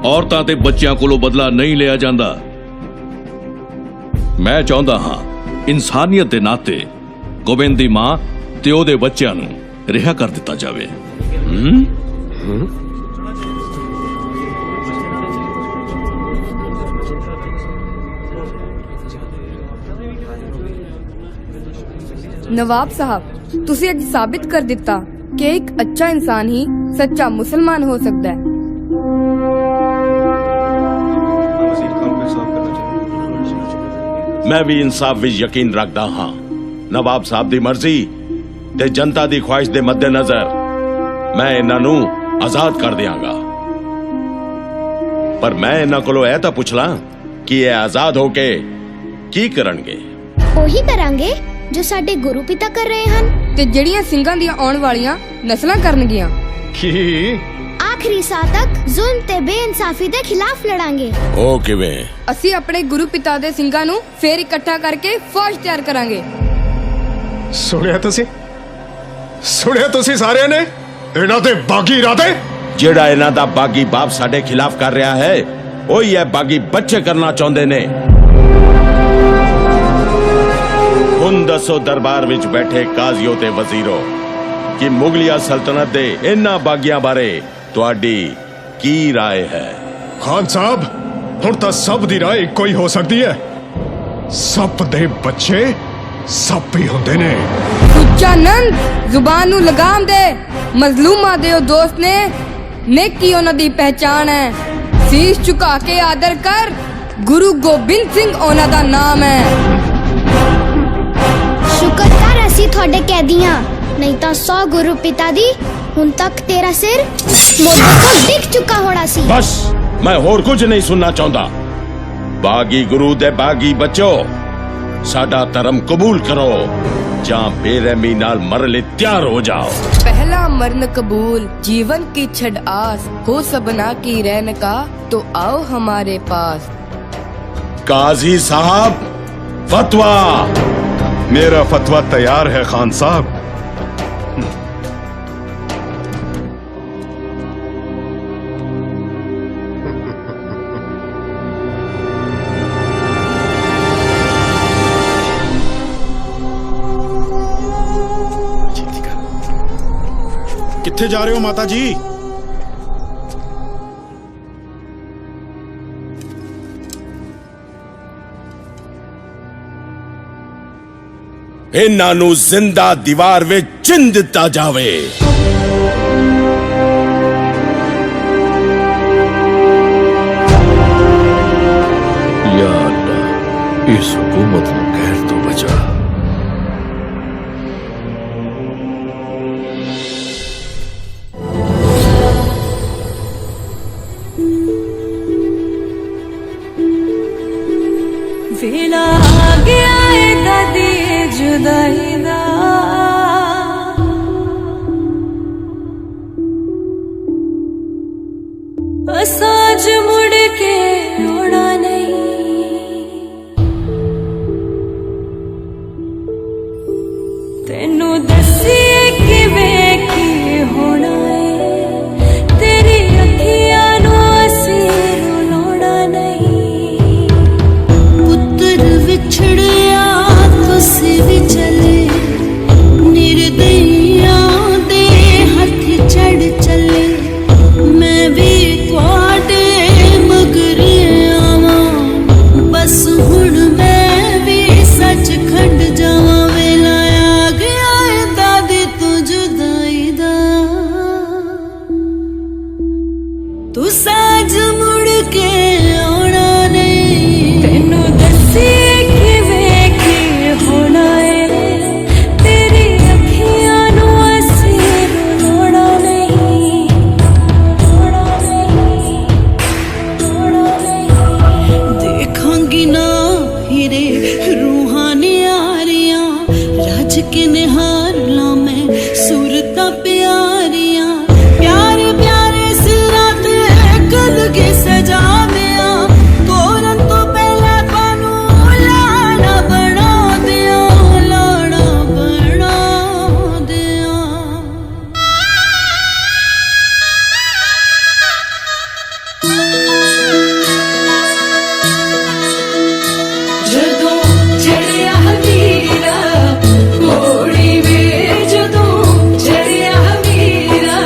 ਔਰਤਾਂ ਤੇ ਬੱਚਿਆਂ ਕੋਲੋਂ ਬਦਲਾ ਨਹੀਂ ਲਿਆ ਜਾਂਦਾ। ਮੈਂ ਚਾਹੁੰਦਾ ਹਾਂ ਇਨਸਾਨੀਅਤ ਦੇ ਨਾਤੇ ਗੋਬਿੰਦ ਦੀ ਮਾਂ ਤੇ ਉਹਦੇ ਬੱਚਿਆਂ ਨੂੰ ਰਿਹਾ ਕਰ ਦਿੱਤਾ ਜਾਵੇ।
ਨਵਾਬ ਸਾਹਿਬ, ਤੁਸੀਂ ਅੱਜ ਸਾਬਿਤ ਕਰ ਦਿੱਤਾ ਕਿ ਇੱਕ ਅੱਛਾ ਇਨਸਾਨ ਹੀ ਸੱਚਾ ਮੁਸਲਮਾਨ ਹੋ ਸਕਦਾ ਹੈ।
ਮੈਂ ਵੀ ਇਨਸਾਫ ਵਿੱਚ ਯਕੀਨ ਰੱਖਦਾ ਹਾਂ। ਨਵਾਬ ਸਾਹਿਬ ਦੀ ਮਰਜ਼ੀ ਤੇ ਜਨਤਾ ਦੀ ਖੁਆਇਸ਼ ਦੇ ਮੱਦੇਨਜ਼ਰ ਮੈਂ ਇਹਨਾਂ ਨੂੰ ਆਜ਼ਾਦ ਕਰ ਦਿਆਂਗਾ। ਪਰ ਮੈਂ ਇਹਨਾਂ ਕੋਲੋਂ ਇਹ ਤਾਂ ਪੁੱਛ ਲਾਂ ਕਿ ਇਹ ਆਜ਼ਾਦ ਹੋ ਕੇ ਕੀ ਕਰਨਗੇ?
ਉਹੀ ਕਰਾਂਗੇ ਜੋ ਸਾਡੇ ਗੁਰੂ ਪਿਤਾ ਕਰ ਰਹੇ ਹਨ
ਤੇ ਜਿਹੜੀਆਂ ਸਿੰਘਾਂ ਦੀਆਂ ਆਉਣ ਵਾਲੀਆਂ ਨਸਲਾਂ ਕਰਨਗੀਆਂ।
ਕੀ?
ਆਖਰੀ ਸਾਹ ਤੱਕ ਜ਼ੁਲਮ ਤੇ ਬੇਇਨਸਾਫੀ ਦੇ ਖਿਲਾਫ ਲੜਾਂਗੇ।
ਉਹ ਕਿਵੇਂ?
ਅਸੀਂ ਆਪਣੇ ਗੁਰੂ ਪਿਤਾ ਦੇ ਸਿੰਘਾਂ ਨੂੰ ਫੇਰ ਇਕੱਠਾ ਕਰਕੇ ਫੌਜ ਤਿਆਰ ਕਰਾਂਗੇ।
ਸੁਣਿਆ ਤੁਸੀਂ ਸਾਰਿਆਂ ਨੇ ਇਹਨਾਂ ਦੇ ਬਾਗੀ ਇਰਾਦੇ?
ਜਿਹੜਾ ਇਹਨਾਂ ਦਾ ਬਾਗੀ ਬਾਪ ਸਾਡੇ ਖਿਲਾਫ ਕਰ ਰਿਹਾ ਹੈ ਉਹੀ ਇਹ ਬਾਗੀ ਬੱਚੇ ਕਰਨਾ ਚਾਹੁੰਦੇ ਨੇ। ਹੁਣ ਦੱਸੋ ਦਰਬਾਰ ਵਿੱਚ ਬੈਠੇ ਕਾਜ਼ੀਓ ਤੇ ਵਜ਼ੀਰੋ ਕਿ ਮੁਗਲਿਆ ਸਲਤਨਤ ਦੇ ਇਹਨਾਂ ਬਾਗੀਆਂ ਬਾਰੇ ਤੁਹਾਡੀ ਕੀ ਰਾਏ ਹੈ?
ਖਾਨ ਸਾਹਿਬ, ਹੁਣ ਤਾਂ ਸਭ ਦੀ ਰਾਏ ਇੱਕੋ ਹੀ ਹੋ ਸਕਦੀ ਹੈ। ਸੱਪ ਦੇ ਬੱਚੇ ਸੱਪ ਹੀ ਹੁੰਦੇ ਨੇ।
ਸੁੱਚਾ ਨੰਦ, ਜ਼ੁਬਾਨ ਨੂੰ ਲਗਾਮ ਦੇ। ਮਜ਼ਲੂਮਾਂ ਦੇ ਉਹ ਦੋਸਤ ਨੇ, ਨੇਕੀ ਉਹਨਾਂ ਦੀ ਪਹਿਚਾਣ ਹੈ। ਸੀਸ ਝੁਕਾ ਕੇ ਆਦਰ ਕਰ, ਗੁਰੂ ਗੋਬਿੰਦ ਸਿੰਘ ਉਹਨਾਂ ਦਾ ਨਾਮ ਹੈ।
ਸ਼ੁਕਰ ਕਰ ਅਸੀਂ ਤੁਹਾਡੇ ਕੈਦੀਆਂ, ਨਹੀਂ ਤਾਂ 100 ਗੁਰੂ ਪਿਤਾ ਦੀ ਹੁਣ ਤੱਕ ਤੇਰਾ ਸਿਰ ਮੋਢੇ ਤੋਂ ਡਿੱਗ ਚੁੱਕਾ ਹੋਣਾ ਸੀ।
ਬਸ, ਮੈਂ ਹੋਰ ਕੁਝ ਨਹੀਂ ਸੁਣਨਾ ਚਾਹੁੰਦਾ। ਬਾਗੀ ਗੁਰੂ ਦੇ ਬਾਗੀ ਬੱਚੋ, ਸਾਡਾ ਧਰਮ ਕਬੂਲ ਕਰੋ ਜਾਂ ਬੇਰਹਿਮੀ ਨਾਲ ਮਰਨ ਲਈ ਤਿਆਰ ਹੋ ਜਾਓ।
पहला मरण कबूल, जीवन की छड़ आस, हो सबना की रहन का, तो आओ हमारे पास।
काजी साहब, फतवा।
मेरा फतवा तैयार है खान साहब।
कित्थे जा रहे हो माता जी?
ਇਹਨਾਂ ਨੂੰ ਜ਼ਿੰਦਾ ਦੀਵਾਰ ਵਿੱਚ ਚਿਣ ਦਿੱਤਾ ਜਾਵੇ। इस हुकूमत को कहर तो बचा।
वेला आ गया है दादी जुदाई दा, असाज मुड़ के रोना नहीं, तेनू दसिए किवें की होना है, तेरी अखियां नू असी रुलाना नहीं। पुत्र विछड़िया तुसी भी चले, निर्दयिया दे हथ चढ़ चले, मैं भी तुहाडे मगर आवां, बस हुण मैं भी सचखंड जावां। वेला आ गया है दादी तू जुदाई दा, तू साज मुड़ के आना नहीं, तेनू दसिए किवें की होना है, तेरी अखियां नू असी रुलाना नहीं, देखांगी ना फिरे रूहानी यारियां, राज के निहार ला मैं सूरतां प्यारियां, प्यारे प्यारे सिरां ते कल के सजा दिया, तोरन तो पहले बानू लाड़ा बना दिया, लाड़ा बना दिया। जदों चढ़िया हीरा कोड़ी वे, जदों चढ़िया हीरा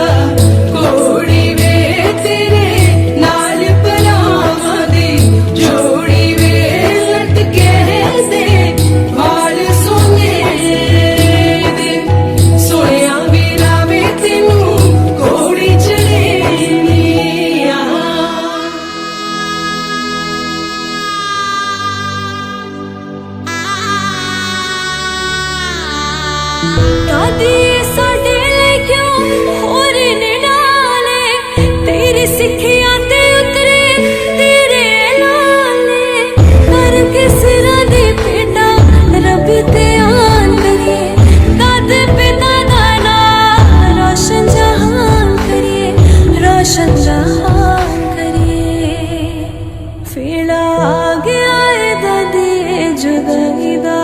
कोड़ी वे, तेरे नाल परावां दी जोड़ी वे, लटके दे वाल सोने दे, सोया वीरा वे तेनू कोड़ी चढ़ेनिया। दादी साडे ले क्यों होर ने डाले, तेरी सिक्खियां ते उतरे तेरे लाले, कर के सिरां दी भेटा रब ते आन करिए, दाद पिता दा नाम रोशन जहान करिए, रोशन जहान करिए। वेला आ गया है दादी जुदाई दा,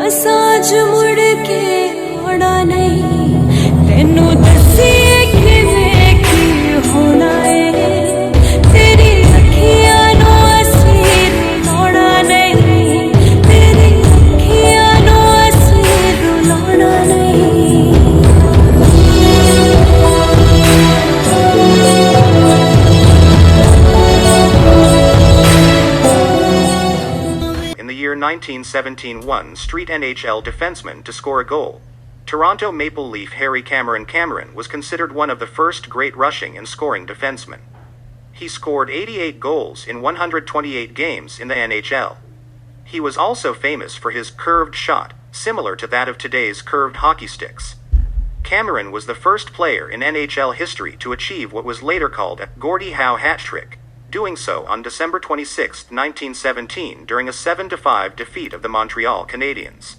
असाज मुड़ के होना नहीं, तेनू दसिए किवें की होना है, तेरी अखियां नू असी रुलाना नहीं, तेरी अखियां नू असी रुलाना नहीं।
In the year 1917, one street NHL defenseman to score a goal. Toronto Maple Leaf Harry Cameron was considered one of the first great rushing and scoring defensemen. He scored 88 goals in 128 games in the NHL. He was also famous for his curved shot, similar to that of today's curved hockey sticks. Cameron was the first player in NHL history to achieve what was later called a Gordie Howe hat trick, doing so on December 26, 1917 during a 7-5 defeat of the Montreal Canadiens.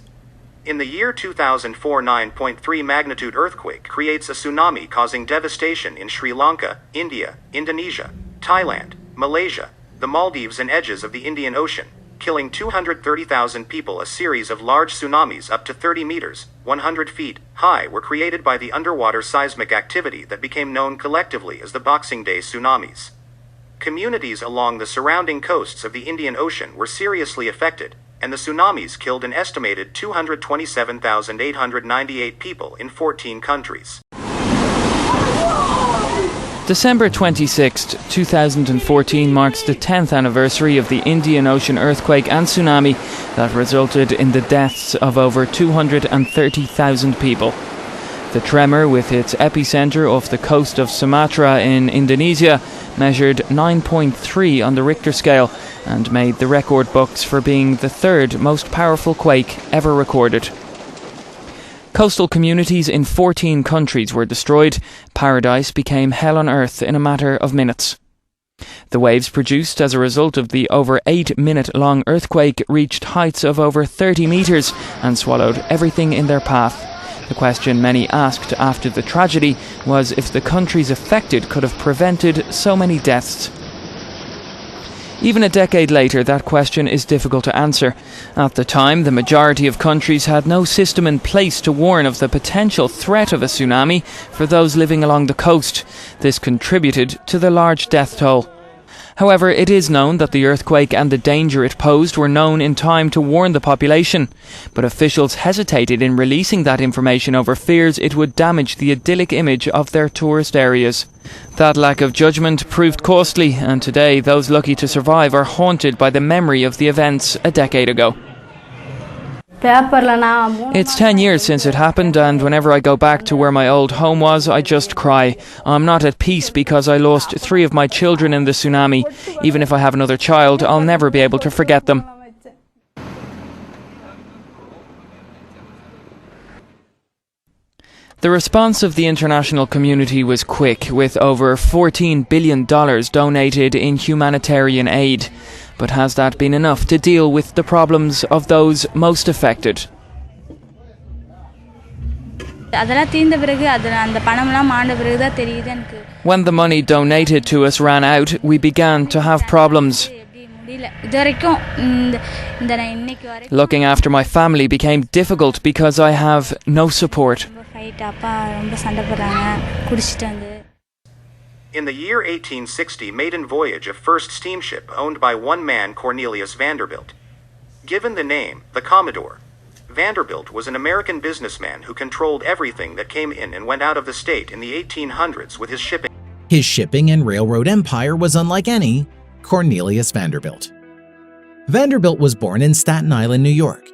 In the year 2004, 9.3 magnitude earthquake creates a tsunami causing devastation in Sri Lanka, India, Indonesia, Thailand, Malaysia, the Maldives and edges of the Indian Ocean, killing 230,000 people. A series of large tsunamis up to 30 meters, 100 feet, high were created by the underwater seismic activity that became known collectively as the Boxing Day tsunamis. Communities along the surrounding coasts of the Indian Ocean were seriously affected, and the tsunamis killed an estimated 227,898 people in 14 countries.
December 26, 2014 marks the 10th anniversary of the Indian Ocean earthquake and tsunami that resulted in the deaths of over 230,000 people. The tremor, with its epicenter off the coast of Sumatra in Indonesia, measured 9.3 on the Richter scale and made the record books for being the third most powerful quake ever recorded. Coastal communities in 14 countries were destroyed. Paradise became hell on earth in a matter of minutes. The waves produced as a result of the over 8-minute-long earthquake reached heights of over 30 metres and swallowed everything in their path. The question many asked after the tragedy was if the countries affected could have prevented so many deaths. Even a decade later, that question is difficult to answer. At the time, the majority of countries had no system in place to warn of the potential threat of a tsunami for those living along the coast. This contributed to the large death toll. However, it is known that the earthquake and the danger it posed were known in time to warn the population. But officials hesitated in releasing that information over fears it would damage the idyllic image of their tourist areas. That lack of judgment proved costly, and today those lucky to survive are haunted by the memory of the events a decade ago. It's 10 years since it happened, and whenever I go back to where my old home was, I just cry. I'm not at peace because I lost 3 of my children in the tsunami. Even if I have another child, I'll never be able to forget them. The response of the international community was quick, with over $14 billion donated in humanitarian aid. But has that been enough to deal with the problems of those most affected? When the money donated to us ran out, we began to have problems. Looking after my family became difficult because I have no support.
In the year 1860, maiden voyage of first steamship owned by one man, Cornelius Vanderbilt. Given the name, the Commodore, Vanderbilt was an American businessman who controlled everything that came in and went out of the state in the 1800s with his shipping.
His shipping and railroad empire was unlike any Cornelius Vanderbilt. Vanderbilt was born in Staten Island, New York.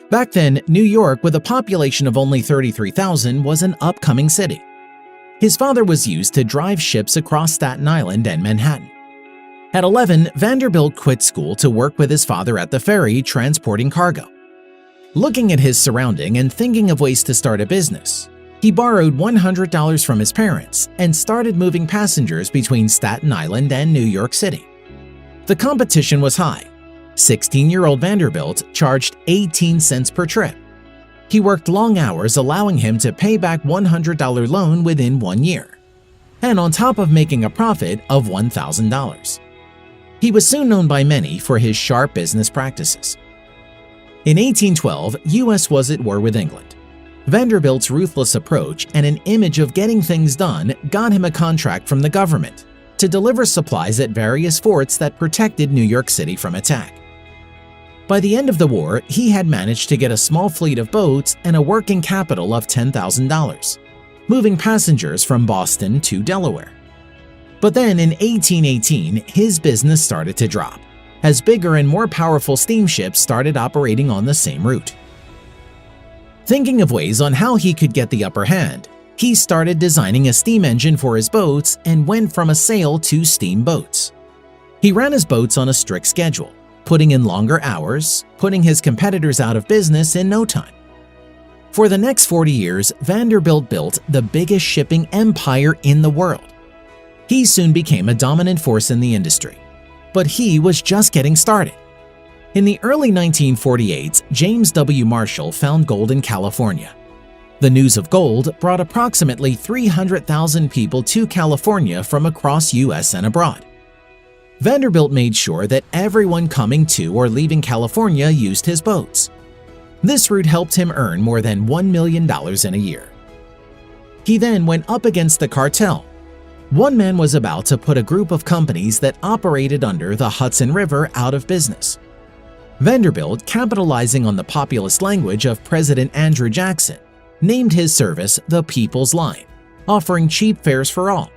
Back then, New York, with a population of only 33,000, was an upcoming city. His father was used to drive ships across Staten Island and Manhattan. At 11, Vanderbilt quit school to work with his father at the ferry transporting cargo. Looking at his surrounding and thinking of ways to start a business, he borrowed $100 from his parents and started moving passengers between Staten Island and New York City. The competition was high. 16-year-old Vanderbilt charged 18 cents per trip. He worked long hours, allowing him to pay back $100 loan within 1 year, and on top of making a profit of $1,000. He was soon known by many for his sharp business practices. In 1812, US was at war with England. Vanderbilt's ruthless approach and an image of getting things done got him a contract from the government to deliver supplies at various forts that protected New York City from attack. By the end of the war, he had managed to get a small fleet of boats and a working capital of $10,000, moving passengers from Boston to Delaware. But then in 1818, his business started to drop, as bigger and more powerful steamships started operating on the same route. Thinking of ways on how he could get the upper hand, he started designing a steam engine for his boats and went from a sail to steamboats. He ran his boats on a strict schedule, putting in longer hours, putting his competitors out of business in no time. For the next 40 years, Vanderbilt built the biggest shipping empire in the world. He soon became a dominant force in the industry, but he was just getting started. In the early 1948s, James W. Marshall found gold in California. The news of gold brought approximately 300,000 people to California from across US and abroad. Vanderbilt made sure that everyone coming to or leaving California used his boats. This route helped him earn more than $1 million in a year. He then went up against the cartel. One man was about to put a group of companies that operated under the Hudson River out of business. Vanderbilt, capitalizing on the populist language of President Andrew Jackson, named his service the People's Line, offering cheap fares for all.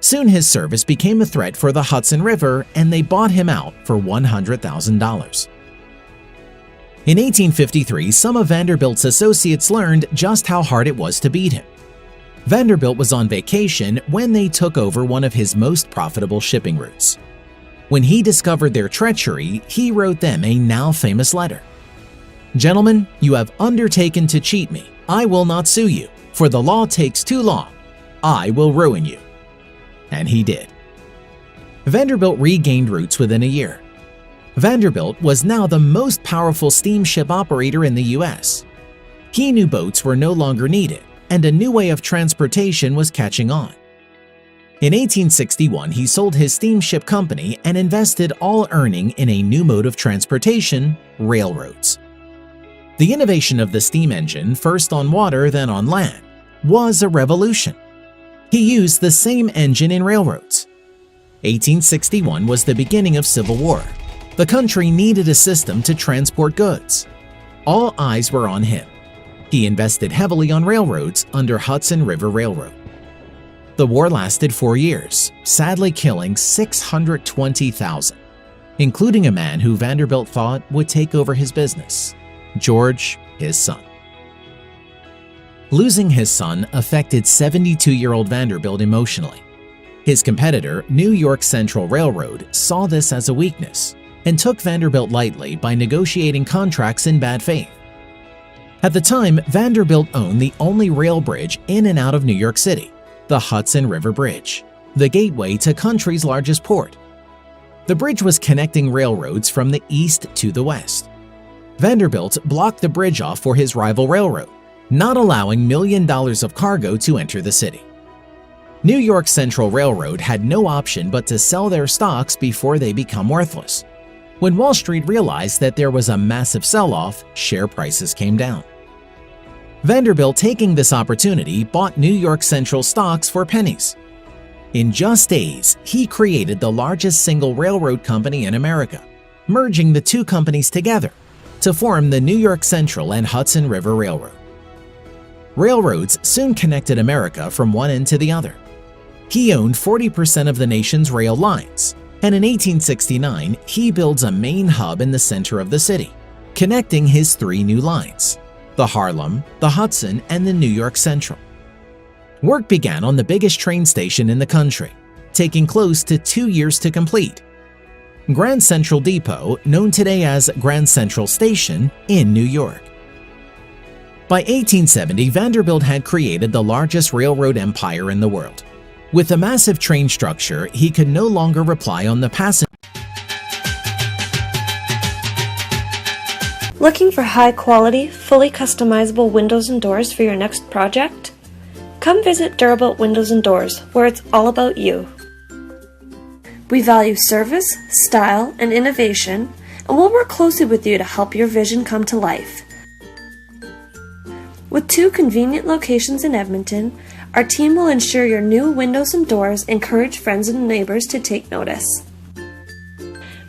Soon his service became a threat for the Hudson River, and they bought him out for $100,000. In 1853, some of Vanderbilt's associates learned just how hard it was to beat him. Vanderbilt was on vacation when they took over one of his most profitable shipping routes. When he discovered their treachery, he wrote them a now famous letter. "Gentlemen, you have undertaken to cheat me. I will not sue you, for the law takes too long. I will ruin you." And he did. Vanderbilt regained routes within a year. Vanderbilt was now the most powerful steamship operator in the U.S. He knew boats were no longer needed, and a new way of transportation was catching on. In 1861, he sold his steamship company and invested all earning in a new mode of transportation, railroads. The innovation of the steam engine, first on water then on land, was a revolution. He used the same engine in railroads. 1861 was the beginning of Civil War. The country needed a system to transport goods. All eyes were on him. He invested heavily on railroads under Hudson River Railroad. The war lasted 4 years, sadly killing 620,000, including a man who Vanderbilt thought would take over his business, George, his son. Losing his son affected 72-year-old Vanderbilt emotionally. His competitor, New York Central Railroad, saw this as a weakness and took Vanderbilt lightly by negotiating contracts in bad faith. At the time, Vanderbilt owned the only rail bridge in and out of New York City, the Hudson River Bridge, the gateway to country's largest port. The bridge was connecting railroads from the east to the west. Vanderbilt blocked the bridge off for his rival railroad, not allowing $1 million of cargo to enter the city. New York Central Railroad had no option but to sell their stocks before they become worthless. When Wall Street realized that there was a massive sell-off, share prices came down. Vanderbilt, taking this opportunity, bought New York Central stocks for pennies. In just days, he created the largest single railroad company in America, merging the two companies together to form the New York Central and Hudson River Railroad. Railroads soon connected America from one end to the other. He owned 40% of the nation's rail lines, and in 1869, he builds a main hub in the center of the city, connecting his 3 new lines: the Harlem, the Hudson, and the New York Central. Work began on the biggest train station in the country, taking close to 2 years to complete. Grand Central Depot, known today as Grand Central Station, in New York. By 1870, Vanderbilt had created the largest railroad empire in the world. With a massive train structure, he could no longer rely on the passenger.
Looking for high-quality, fully customizable windows and doors for your next project? Come visit Durabilit Windows and Doors, where it's all about you. We value service, style, and innovation, and we'll work closely with you to help your vision come to life. With 2 convenient locations in Edmonton, our team will ensure your new windows and doors encourage friends and neighbors to take notice.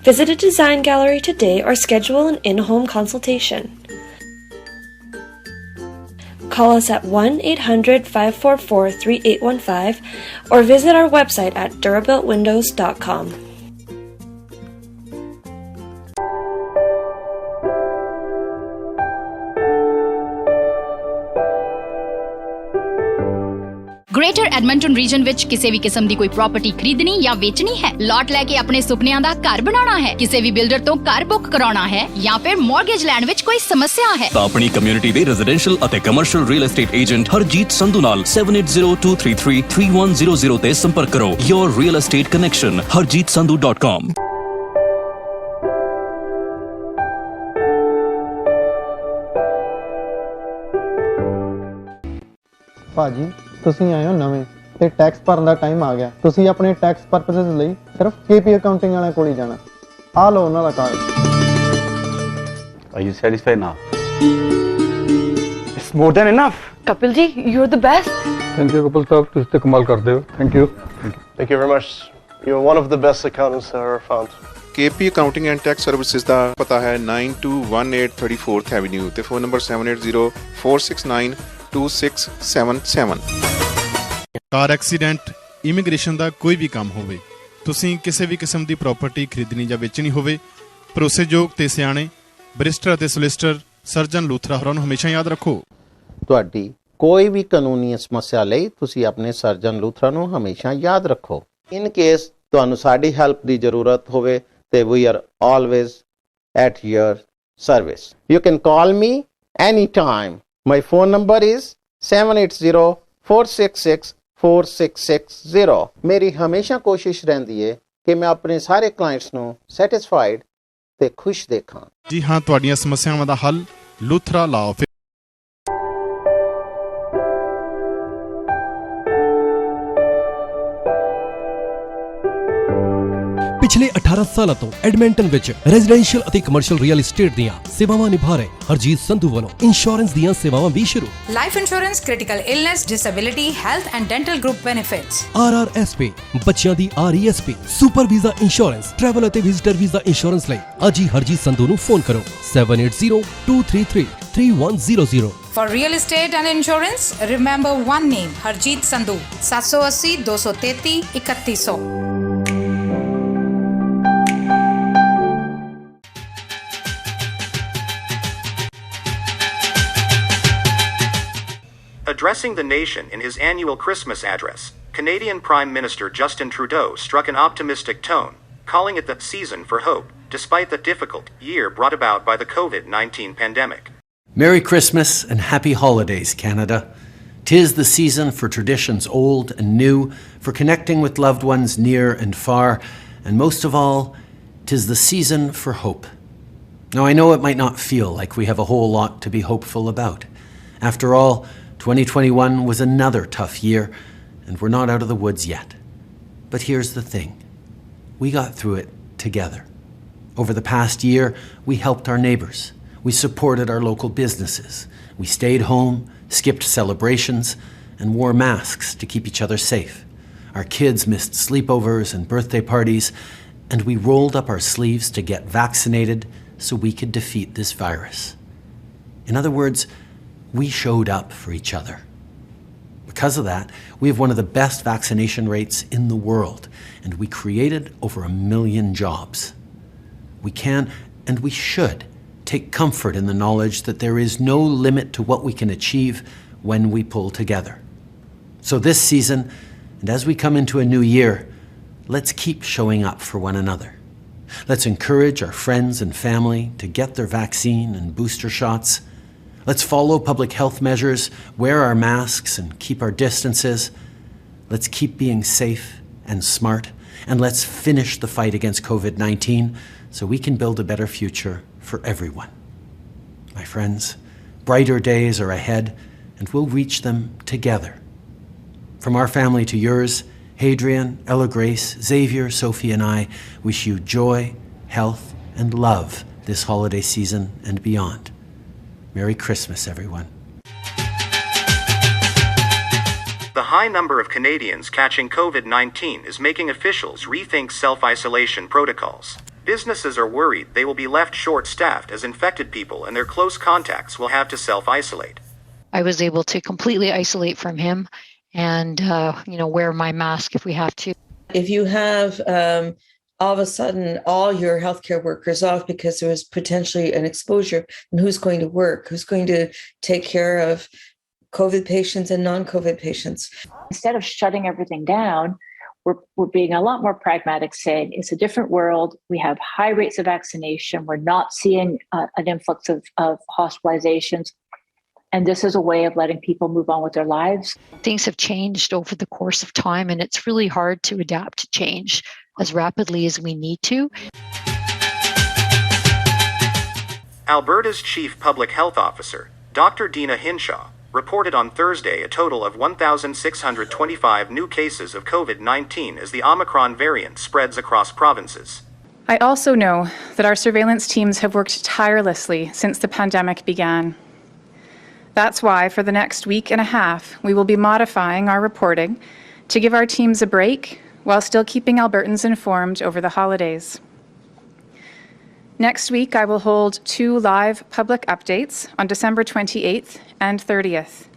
Visit a design gallery today or schedule an in-home consultation. Call us at 1-800-544-3815 or visit our website at durabilitwindows.com.
Greater Edmonton region ਵਿੱਚ ਕਿਸੇ ਵੀ ਕਿਸਮ ਦੀ ਕੋਈ property ਖਰੀਦਣੀ ਜਾਂ ਵੇਚਣੀ ਹੈ, ਲਾਟ ਲੈ ਕੇ ਆਪਣੇ ਸੁਪਨਿਆਂ ਦਾ ਘਰ ਬਣਾਉਣਾ ਹੈ, ਕਿਸੇ ਵੀ ਬਿਲਡਰ ਤੋਂ ਘਰ ਬੁੱਕ ਕਰਾਉਣਾ ਹੈ ਜਾਂ ਫਿਰ ਮਾਰਗੇਜ ਲੈਣ ਵਿੱਚ ਕੋਈ ਸਮੱਸਿਆ ਹੈ
ਤਾਂ ਆਪਣੀ ਕਮਿਊਨਿਟੀ ਦੇ ਰੈਜ਼ੀਡੈਂਸ਼ੀਅਲ ਅਤੇ commercial real estate agent Harjeet Sandhu ਨਾਲ 7802333100 ਤੇ ਸੰਪਰਕ ਕਰੋ। Your real estate connection harjeetsandhu.com।
ਭਾਜੀ ਤੁਸੀਂ ਆਏ ਹੋ ਨਵੇਂ ਤੇ ਟੈਕਸ ਭਰਨ ਦਾ ਟਾਈਮ ਆ ਗਿਆ। ਤੁਸੀਂ ਆਪਣੇ ਟੈਕਸ ਪਰਪਸਸ ਲਈ ਸਿਰਫ KP ਅਕਾਊਂਟਿੰਗ ਵਾਲਿਆਂ ਕੋਲ ਹੀ ਜਾਣਾ। ਆ ਲਓ ਉਹਨਾਂ ਦਾ card.
Are you satisfied now?
It's more than enough.
Kapil ji, you're the best.
Thank you, Kapil sahab. ਤੁਸੀਂ ਤੇ ਕਮਾਲ ਕਰਦੇ ਹੋ। Thank you.
Thank you very much. You're one of the best accountants I ever found.
KP Accounting and Tax Services ਦਾ ਪਤਾ ਹੈ 9218 34th Avenue ਤੇ phone number 7804692677।
Car accident, immigration ਦਾ ਕੋਈ ਵੀ ਕੰਮ ਹੋਵੇ, ਤੁਸੀਂ ਕਿਸੇ ਵੀ ਕਿਸਮ ਦੀ ਪ੍ਰਾਪਰਟੀ ਖਰੀਦਣੀ ਜਾਂ ਵੇਚਣੀ ਹੋਵੇ, ਭਰੋਸੇਯੋਗ ਤੇ ਸਿਆਣੇ ਬਰਿਸਟਰ ਅਤੇ ਸੋਲਿਸਟਰ ਸਰਜਨ ਲੂਥਰਾ ਹੋਰਾਂ ਨੂੰ ਹਮੇਸ਼ਾ ਯਾਦ ਰੱਖੋ।
ਤੁਹਾਡੀ ਕੋਈ ਵੀ ਕਾਨੂੰਨੀ ਸਮੱਸਿਆ ਲਈ ਤੁਸੀਂ ਆਪਣੇ ਸਰਜਨ ਲੂਥਰਾ ਨੂੰ ਹਮੇਸ਼ਾ ਯਾਦ ਰੱਖੋ। ਇਨ ਕੇਸ ਤੁਹਾਨੂੰ ਸਾਡੀ ਹੈਲਪ ਦੀ ਜ਼ਰੂਰਤ ਹੋਵੇ ਤੇ we are always at your service. You can call me any time. My phone number is 7804664660। ਮੇਰੀ ਹਮੇਸ਼ਾ ਕੋਸ਼ਿਸ਼ ਰਹਿੰਦੀ ਹੈ ਕਿ ਮੈਂ ਆਪਣੇ ਸਾਰੇ ਕਲਾਇੰਟਸ ਨੂੰ ਸੈਟੀਸਫਾਈਡ ਤੇ ਖੁਸ਼ ਦੇਖਾਂ।
ਜੀ ਹਾਂ, ਤੁਹਾਡੀਆਂ ਸਮੱਸਿਆਵਾਂ ਦਾ ਹੱਲ ਲੂਥਰਾ ਲਾ ਆਫਿਸ।
ਪਿਛਲੇ 18 ਸਾਲਾਂ ਤੋਂ ਐਡਮਿੰਟਨ ਵਿੱਚ ਰੈਜ਼ੀਡੈਂਸ਼ੀਅਲ ਅਤੇ ਕਮਰਸ਼ੀਅਲ ਰੀਅਲ ਏਸਟੇਟ ਦੀਆਂ ਸੇਵਾਵਾਂ ਨਿਭਾ ਰਹੇ ਹਰਜੀਤ ਸੰਧੂ ਵੱਲੋਂ ਇੰਸ਼ੋਰੈਂਸ ਦੀਆਂ ਸੇਵਾਵਾਂ ਵੀ ਸ਼ੁਰੂ।
Life insurance, critical illness, disability, health and dental group benefits,
RRSP, ਬੱਚਿਆਂ ਦੀ RESP, super visa insurance, travel ਅਤੇ ਵਿਜ਼ਿਟਰ ਵੀਜ਼ਾ ਇੰਸ਼ੋਰੈਂਸ ਲਈ ਅੱਜ ਹੀ ਹਰਜੀਤ ਸੰਧੂ ਨੂੰ ਫੋਨ ਕਰੋ 7802333100।
For real estate and insurance, remember one name, Harjeet Sandhu, 780 233 3100.
Addressing the nation in his annual Christmas address, Canadian Prime Minister Justin Trudeau struck an optimistic tone, calling it the season for hope, despite the difficult year brought about by the COVID-19 pandemic.
Merry Christmas and happy holidays, Canada. 'Tis the season for traditions old and new, for connecting with loved ones near and far, and most of all, 'tis the season for hope. Now, I know it might not feel like we have a whole lot to be hopeful about. After all, 2021 was another tough year, and we're not out of the woods yet. But here's the thing. We got through it together. Over the past year, we helped our neighbors. We supported our local businesses. We stayed home, skipped celebrations, and wore masks to keep each other safe. Our kids missed sleepovers and birthday parties, and we rolled up our sleeves to get vaccinated so we could defeat this virus. In other words, we showed up for each other. Because of that, we have one of the best vaccination rates in the world, and we created over 1 million jobs. We can, and we should, take comfort in the knowledge that there is no limit to what we can achieve when we pull together. So this season, and as we come into a new year, let's keep showing up for one another. Let's encourage our friends and family to get their vaccine and booster shots. Let's follow public health measures, wear our masks, and keep our distances. Let's keep being safe and smart, and let's finish the fight against COVID-19 so we can build a better future for everyone. My friends, brighter days are ahead, and we'll reach them together. From our family to yours, Hadrian, Ella Grace, Xavier, Sophie, and I wish you joy, health, and love this holiday season and beyond. Merry Christmas, everyone.
The high number of Canadians catching COVID-19 is making officials rethink self-isolation protocols. Businesses are worried they will be left short-staffed as infected people and their close contacts will have to self-isolate.
I was able to completely isolate from him and, wear my mask if we have to.
If you have all of a sudden all your healthcare workers off because there was potentially an exposure, and who's going to work? Who's going to take care of COVID patients and non-COVID patients?
Instead of shutting everything down, we're being a lot more pragmatic, saying it's a different world. We have high rates of vaccination. We're not seeing an influx of hospitalizations. And this is a way of letting people move on with their lives.
Things have changed over the course of time, and it's really hard to adapt to change as rapidly as we need to.
Alberta's Chief Public Health Officer, Dr. Dina Hinshaw, reported on Thursday a total of 1,625 new cases of COVID-19 as the Omicron variant spreads across provinces.
I also know that our surveillance teams have worked tirelessly since the pandemic began. That's why for the next week and a half, we will be modifying our reporting to give our teams a break while still keeping Albertans informed over the holidays. Next week, I will hold 2 live public updates on December 28th and 30th.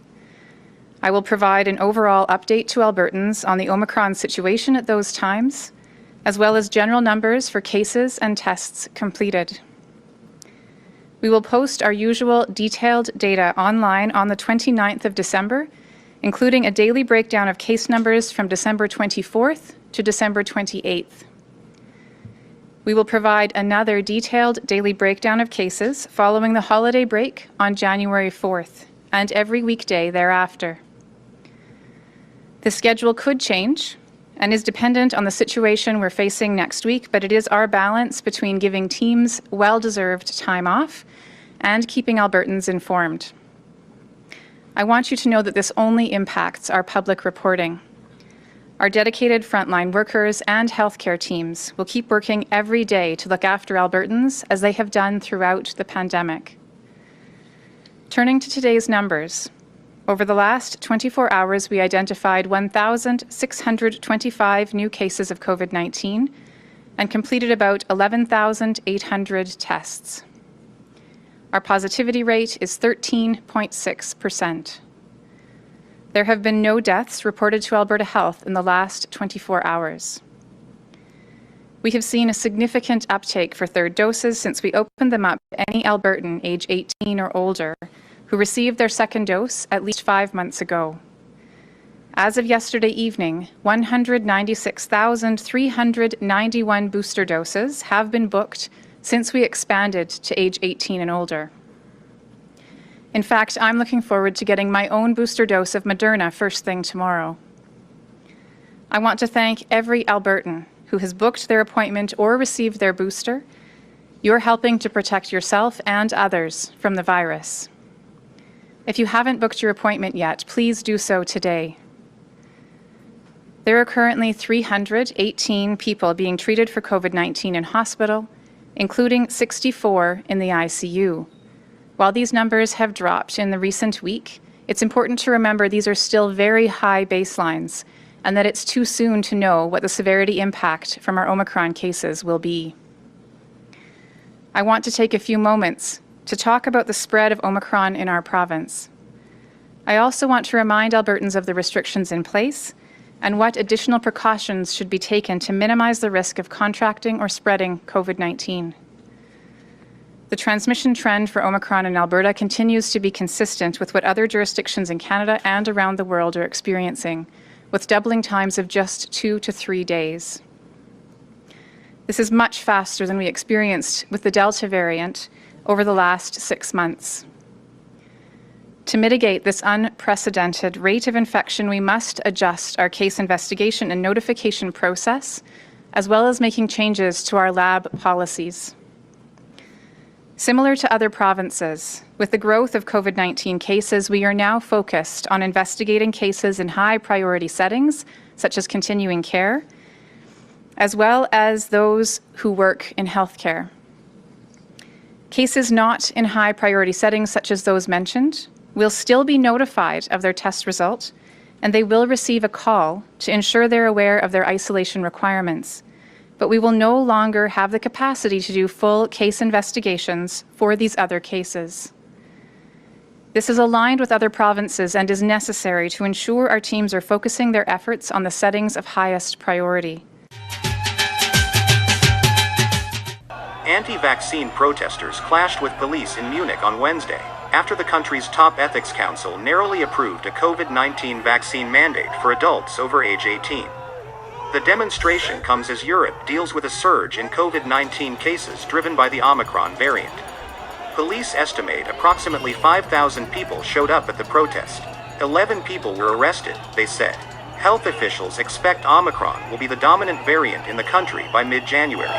I will provide an overall update to Albertans on the Omicron situation at those times, as well as general numbers for cases and tests completed. We will post our usual detailed data online on the 29th of December, including a daily breakdown of case numbers from December 24th to December 28th. We will provide another detailed daily breakdown of cases following the holiday break on January 4th and every weekday thereafter. The schedule could change and is dependent on the situation we're facing next week, but it is our balance between giving teams well-deserved time off and keeping Albertans informed. I want you to know that this only impacts our public reporting. Our dedicated frontline workers and healthcare teams will keep working every day to look after Albertans as they have done throughout the pandemic. Turning to today's numbers, over the last 24 hours, we identified 1,625 new cases of COVID-19 and completed about 11,800 tests. Our positivity rate is 13.6%. There have been no deaths reported to Alberta Health in the last 24 hours. We have seen a significant uptake for third doses since we opened them up to any Albertan age 18 or older who received their second dose at least 5 months ago. As of yesterday evening, 196,391 booster doses have been booked since we expanded to age 18 and older. In fact, I'm looking forward to getting my own booster dose of Moderna first thing tomorrow. I want to thank every Albertan who has booked their appointment or received their booster. You're helping to protect yourself and others from the virus. If you haven't booked your appointment yet, please do so today. There are currently 318 people being treated for COVID-19 in hospital, including 64 in the ICU. While these numbers have dropped in the recent week, it's important to remember these are still very high baselines and that it's too soon to know what the severity impact from our Omicron cases will be. I want to take a few moments to talk about the spread of Omicron in our province. I also want to remind Albertans of the restrictions in place and what additional precautions should be taken to minimize the risk of contracting or spreading COVID-19. The transmission trend for Omicron in Alberta continues to be consistent with what other jurisdictions in Canada and around the world are experiencing, with doubling times of just 2 to 3 days. This is much faster than we experienced with the Delta variant over the last 6 months. To mitigate this unprecedented rate of infection, we must adjust our case investigation and notification process, as well as making changes to our lab policies. Similar to other provinces, with the growth of COVID-19 cases, we are now focused on investigating cases in high-priority settings, such as continuing care, as well as those who work in healthcare. Cases not in high-priority settings, such as those mentioned, will still be notified of their test result, and they will receive a call to ensure they're aware of their isolation requirements. But we will no longer have the capacity to do full case investigations for these other cases. This is aligned with other provinces and is necessary to ensure our teams are focusing their efforts on the settings of highest priority.
Anti-vaccine protesters clashed with police in Munich on Wednesday after the country's top ethics council narrowly approved a COVID-19 vaccine mandate for adults over age 18. The demonstration comes as Europe deals with a surge in COVID-19 cases driven by the Omicron variant. Police estimate approximately 5,000 people showed up at the protest. 11 people were arrested, they said. Health officials expect Omicron will be the dominant variant in the country by mid-January.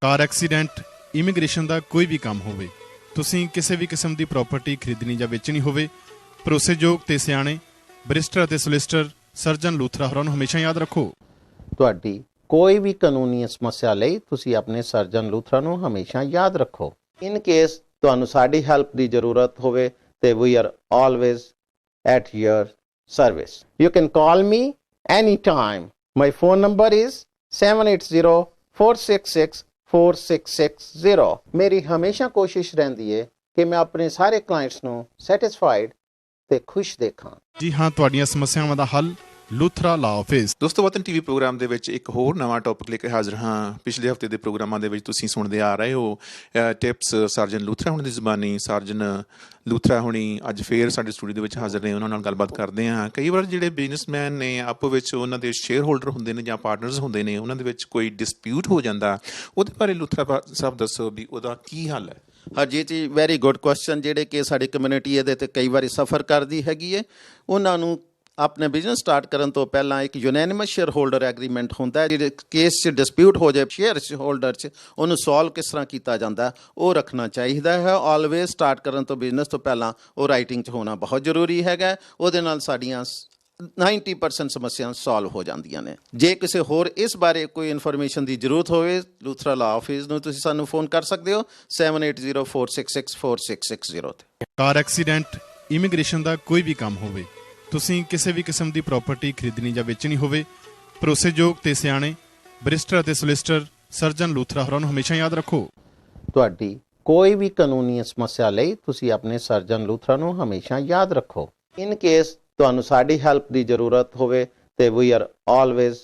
Car accident, immigration ਦਾ ਕੋਈ ਵੀ ਕੰਮ ਹੋਵੇ, ਤੁਸੀਂ ਕਿਸੇ ਵੀ ਕਿਸਮ ਦੀ property ਖਰੀਦਣੀ ਜਾਂ ਵੇਚਣੀ ਹੋਵੇ, ਭਰੋਸੇਯੋਗ ਤੇ ਸਿਆਣੇ ਬਰਿਸਟਰ ਅਤੇ ਸੋਲਿਸਿਟਰ ਸਰਜਨ ਲੂਥਰਾ ਹੋਰਾਂ ਨੂੰ ਹਮੇਸ਼ਾ ਯਾਦ ਰੱਖੋ।
ਤੁਹਾਡੀ ਕੋਈ ਵੀ ਕਾਨੂੰਨੀ ਸਮੱਸਿਆ ਲਈ ਤੁਸੀਂ ਆਪਣੇ ਸਰਜਨ ਲੂਥਰਾ ਨੂੰ ਹਮੇਸ਼ਾ ਯਾਦ ਰੱਖੋ। ਇਨ ਕੇਸ ਤੁਹਾਨੂੰ ਸਾਡੀ ਹੈਲਪ ਦੀ ਜ਼ਰੂਰਤ ਹੋਵੇ ਤੇ we are always at your service. You can call me any time. My phone number is 7804664660। ਮੇਰੀ ਹਮੇਸ਼ਾ ਕੋਸ਼ਿਸ਼ ਰਹਿੰਦੀ ਹੈ ਕਿ ਮੈਂ ਆਪਣੇ ਸਾਰੇ ਕਲਾਇੰਟਸ ਨੂੰ ਸੈਟਿਸਫਾਈਡ ਤੇ ਖੁਸ਼ ਦੇਖਾਂ।
ਜੀ ਹਾਂ, ਤੁਹਾਡੀਆਂ ਸਮੱਸਿਆਵਾਂ ਦਾ ਹੱਲ ਲੂਥਰਾ ਲਾ ਆਫਿਸ।
ਦੋਸਤੋ, ਵਤਨ ਟੀਵੀ ਪ੍ਰੋਗਰਾਮ ਦੇ ਵਿੱਚ ਇੱਕ ਹੋਰ ਨਵਾਂ ਟੌਪਿਕ ਲੈ ਕੇ ਹਾਜ਼ਰ ਹਾਂ। ਪਿਛਲੇ ਹਫਤੇ ਦੇ ਪ੍ਰੋਗਰਾਮਾਂ ਦੇ ਵਿੱਚ ਤੁਸੀਂ ਸੁਣਦੇ ਆ ਰਹੇ ਹੋ ਟਿਪਸ ਸਰਜਨ ਲੂਥਰਾ ਹੋਣੀ ਦੀ ਜ਼ੁਬਾਨੀ। ਸਰਜਨ ਲੂਥਰਾ ਹੋਣੀ ਅੱਜ ਫੇਰ ਸਾਡੇ ਸਟੂਡੀਓ ਦੇ ਵਿੱਚ ਹਾਜ਼ਰ ਨੇ। ਉਹਨਾਂ ਨਾਲ ਗੱਲਬਾਤ ਕਰਦੇ ਹਾਂ। ਕਈ ਵਾਰ ਜਿਹੜੇ ਬਿਜ਼ਨਸਮੈਨ ਨੇ ਆਪੋ ਵਿੱਚ ਉਹਨਾਂ ਦੇ ਸ਼ੇਅਰ ਹੋਲਡਰ ਹੁੰਦੇ ਨੇ ਜਾਂ ਪਾਰਟਨਰਸ ਹੁੰਦੇ ਨੇ, ਉਹਨਾਂ ਦੇ ਵਿੱਚ ਕੋਈ ਡਿਸਪਿਊਟ ਹੋ ਜਾਂਦਾ, ਉਹਦੇ ਬਾਰੇ ਲੂਥਰਾ ਸਾਹਿਬ ਦੱਸੋ ਵੀ ਉਹਦਾ ਕੀ ਹੱਲ ਹੈ।
ਹਰਜੀਤ ਜੀ, ਵੈਰੀ ਗੁੱਡ ਕੁਐਸਚਨ। ਜਿਹੜੇ ਕਿ ਸਾਡੀ ਕਮਿਊਨਿਟੀ ਇਹਦੇ 'ਤੇ ਕਈ ਵਾਰੀ ਸਫਰ ਕਰਦੀ ਹੈਗੀ ਹੈ, ਉਹਨਾਂ ਨੂੰ ਆਪਣੇ ਬਿਜ਼ਨਸ ਸਟਾਰਟ ਕਰਨ ਤੋਂ ਪਹਿਲਾਂ ਇੱਕ ਯੂਨੈਨਿਮਸ ਸ਼ੇਅਰ ਹੋਲਡਰ ਐਗਰੀਮੈਂਟ ਹੁੰਦਾ ਹੈ। ਜਿਹੜੇ ਕੇਸ 'ਚ ਡਿਸਪਿਊਟ ਹੋ ਜਾਏ ਸ਼ੇਅਰ ਹੋਲਡਰ 'ਚ, ਉਹਨੂੰ ਸੋਲਵ ਕਿਸ ਤਰ੍ਹਾਂ ਕੀਤਾ ਜਾਂਦਾ ਉਹ ਰੱਖਣਾ ਚਾਹੀਦਾ ਹੈ। ਆਲਵੇਜ਼ ਸਟਾਰਟ ਕਰਨ ਤੋਂ ਬਿਜ਼ਨਸ ਤੋਂ ਪਹਿਲਾਂ ਉਹ ਰਾਈਟਿੰਗ 'ਚ ਹੋਣਾ ਬਹੁਤ ਜ਼ਰੂਰੀ ਹੈਗਾ। ਉਹਦੇ ਨਾਲ ਸਾਡੀਆਂ 90% ਸਮੱਸਿਆਵਾਂ ਸੋਲਵ ਹੋ ਜਾਂਦੀਆਂ ਨੇ। ਜੇ ਕਿਸੇ ਹੋਰ ਇਸ ਬਾਰੇ ਕੋਈ ਇਨਫੋਰਮੇਸ਼ਨ ਦੀ ਜ਼ਰੂਰਤ ਹੋਵੇ, ਲੂਥਰਾ ਲਾ ਆਫਿਸ ਨੂੰ ਤੁਸੀਂ ਸਾਨੂੰ ਫੋਨ ਕਰ ਸਕਦੇ ਹੋ 7804664660 'ਤੇ।
ਕਾਰ ਐਕਸੀਡੈਂਟ, ਇਮੀਗ੍ਰੇਸ਼ਨ ਦਾ ਕੋਈ ਵੀ ਕੰਮ ਹੋਵੇ, ਤੁਸੀਂ ਕਿਸੇ ਵੀ ਕਿਸਮ ਦੀ ਪ੍ਰਾਪਰਟੀ ਖਰੀਦਣੀ ਜਾਂ ਵੇਚਣੀ ਹੋਵੇ, ਭਰੋਸੇਯੋਗ ਤੇ ਸਿਆਣੇ ਬਰਿਸਟਰ ਅਤੇ ਸੋਲਿਸਿਟਰ ਸਰਜਨ ਲੂਥਰਾ ਹੋਰਾਂ ਨੂੰ ਹਮੇਸ਼ਾ ਯਾਦ ਰੱਖੋ।
ਤੁਹਾਡੀ ਕੋਈ ਵੀ ਕਾਨੂੰਨੀ ਸਮੱਸਿਆ ਲਈ ਤੁਸੀਂ ਆਪਣੇ ਸਰਜਨ ਲੂਥਰਾ ਨੂੰ ਹਮੇਸ਼ਾ ਯਾਦ ਰੱਖੋ। ਇਨ ਕੇਸ ਤੁਹਾਨੂੰ ਸਾਡੀ ਹੈਲਪ ਦੀ ਜ਼ਰੂਰਤ ਹੋਵੇ ਤੇ we are always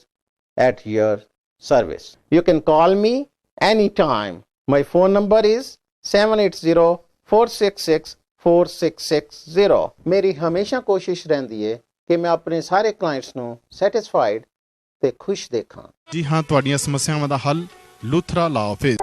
at your service. You can call me any time. My phone number is 7804664660। ਮੇਰੀ ਹਮੇਸ਼ਾ ਕੋਸ਼ਿਸ਼ ਰਹਿੰਦੀ ਹੈ ਕਿ ਮੈਂ ਆਪਣੇ ਸਾਰੇ ਕਲਾਇੰਟਸ ਨੂੰ ਸੈਟਿਸਫਾਈਡ ਤੇ ਖੁਸ਼ ਦੇਖਾਂ।
ਜੀ ਹਾਂ, ਤੁਹਾਡੀਆਂ ਸਮੱਸਿਆਵਾਂ ਦਾ ਹੱਲ ਲੂਥਰਾ ਲਾ ਆਫਿਸ।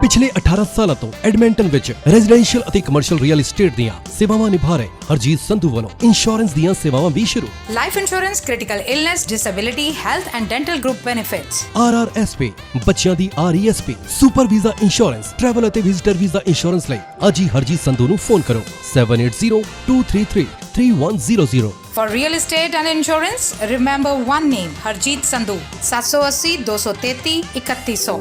ਪਿਛਲੇ 18 ਸਾਲਾਂ ਤੋਂ ਐਡਮਿੰਟਨ ਵਿੱਚ ਰੈਜ਼ੀਡੈਂਸ਼ੀਅਲ ਅਤੇ ਕਮਰਸ਼ੀਅਲ ਰੀਅਲ ਏਸਟੇਟ ਦੀਆਂ ਸੇਵਾਵਾਂ ਨਿਭਾ ਰਹੇ ਹਰਜੀਤ ਸੰਧੂ ਵੱਲੋਂ ਇੰਸ਼ੋਰੈਂਸ ਦੀਆਂ ਸੇਵਾਵਾਂ ਵੀ ਸ਼ੁਰੂ।
Life insurance, critical illness, disability, health and dental group benefits,
RRSP, ਬੱਚਿਆਂ ਦੀ RESP, super visa insurance, travel ਅਤੇ ਵਿਜ਼ਿਟਰ ਵੀਜ਼ਾ ਇੰਸ਼ੋਰੈਂਸ ਲਈ ਅੱਜ ਹੀ ਹਰਜੀਤ ਸੰਧੂ ਨੂੰ ਫੋਨ ਕਰੋ 7802333100।
For real estate and insurance, remember one name, Harjeet Sandhu, 780 233 3100.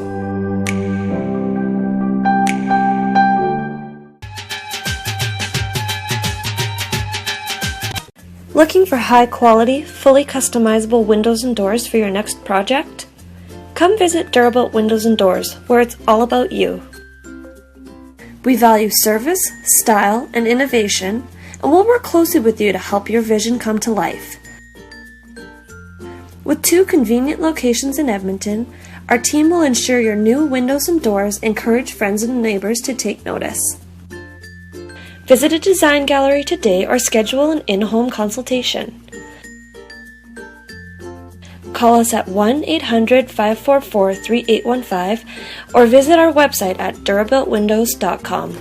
Looking for high quality, fully customizable windows and doors for your next project? Come visit Durabuilt Windows and Doors, where it's all about you. We value service, style, and innovation, and we'll work closely with you to help your vision come to life. With 2 convenient locations in Edmonton, our team will ensure your new windows and doors encourage friends and neighbors to take notice. Visit a design gallery today or schedule an in-home consultation. Call us at 1-800-544-3815 or visit our website at durabuiltwindows.com.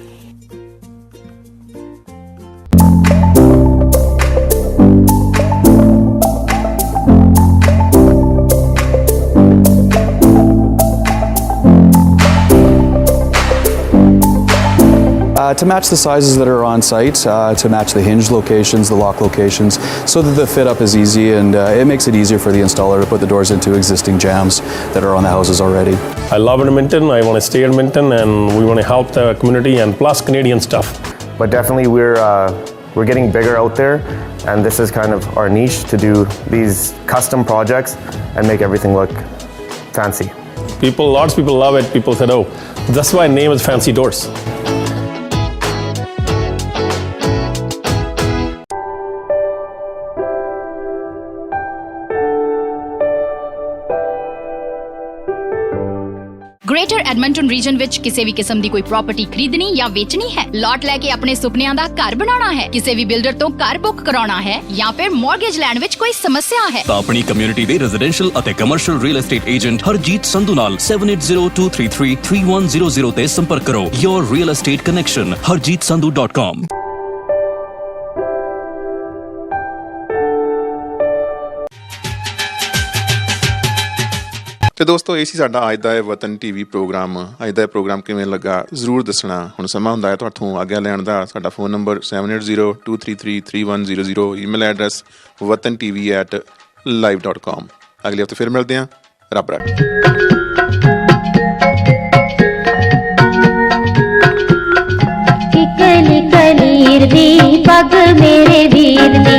To match the sizes that are on site, to match the hinge locations, the lock locations, so that the fit up is easy, and it makes it easier for the installer to put the doors into existing jambs that are on the houses already.
I love Edmonton. I want to stay in Edmonton, and we want to help the community and plus Canadian stuff.
But definitely we're getting bigger out there, and this is kind of our niche to do these custom projects and make everything look fancy.
Lots of people love it. People said, "Oh, that's why the name is Fancy Doors."
Greater Edmonton region ਵਿੱਚ ਕਿਸੇ ਵੀ ਕਿਸਮ ਦੀ ਕੋਈ property ਖਰੀਦਣੀ ਜਾਂ ਵੇਚਣੀ ਹੈ, ਲਾਟ ਲੈ ਕੇ ਆਪਣੇ ਸੁਪਨਿਆਂ ਦਾ ਘਰ ਬਣਾਉਣਾ ਹੈ, ਕਿਸੇ ਵੀ ਬਿਲਡਰ ਤੋਂ ਘਰ ਬੁੱਕ ਕਰਾਉਣਾ ਹੈ ਜਾਂ ਫਿਰ ਮਾਰਗੇਜ ਲੈਣ ਵਿੱਚ ਕੋਈ ਸਮੱਸਿਆ ਹੈ
ਤਾਂ ਆਪਣੀ ਕਮਿਊਨਿਟੀ ਦੇ ਰੈਜ਼ੀਡੈਂਸ਼ੀਅਲ ਅਤੇ commercial real estate agent Harjeet Sandhu ਨਾਲ 7802333100 ਤੇ ਸੰਪਰਕ ਕਰੋ। Your real estate connection, harjeetsandhu.com।
ਤੇ ਦੋਸਤੋ, ਇਹ ਸੀ ਸਾਡਾ ਅੱਜ ਦਾ ਵਤਨ ਟੀਵੀ ਪ੍ਰੋਗਰਾਮ। ਅੱਜ ਦਾ ਪ੍ਰੋਗਰਾਮ ਕਿਵੇਂ ਲੱਗਾ ਜ਼ਰੂਰ ਦੱਸਣਾ। ਹੁਣ ਸਮਾਂ ਹੁੰਦਾ ਹੈ ਤੁਹਾਡੇ ਤੋਂ ਆਗਿਆ ਲੈਣ ਦਾ। ਸਾਡਾ phone number 7802333100, email address watan.tv@live.com। ਅਗਲੇ ਹਫ਼ਤੇ ਫਿਰ ਮਿਲਦੇ ਹਾਂ। ਰੱਬ ਰੱਖ।
ਕਲੀਰ ਦੀ ਪੱਗ ਮੇਰੇ ਵੀਰ ਦੀ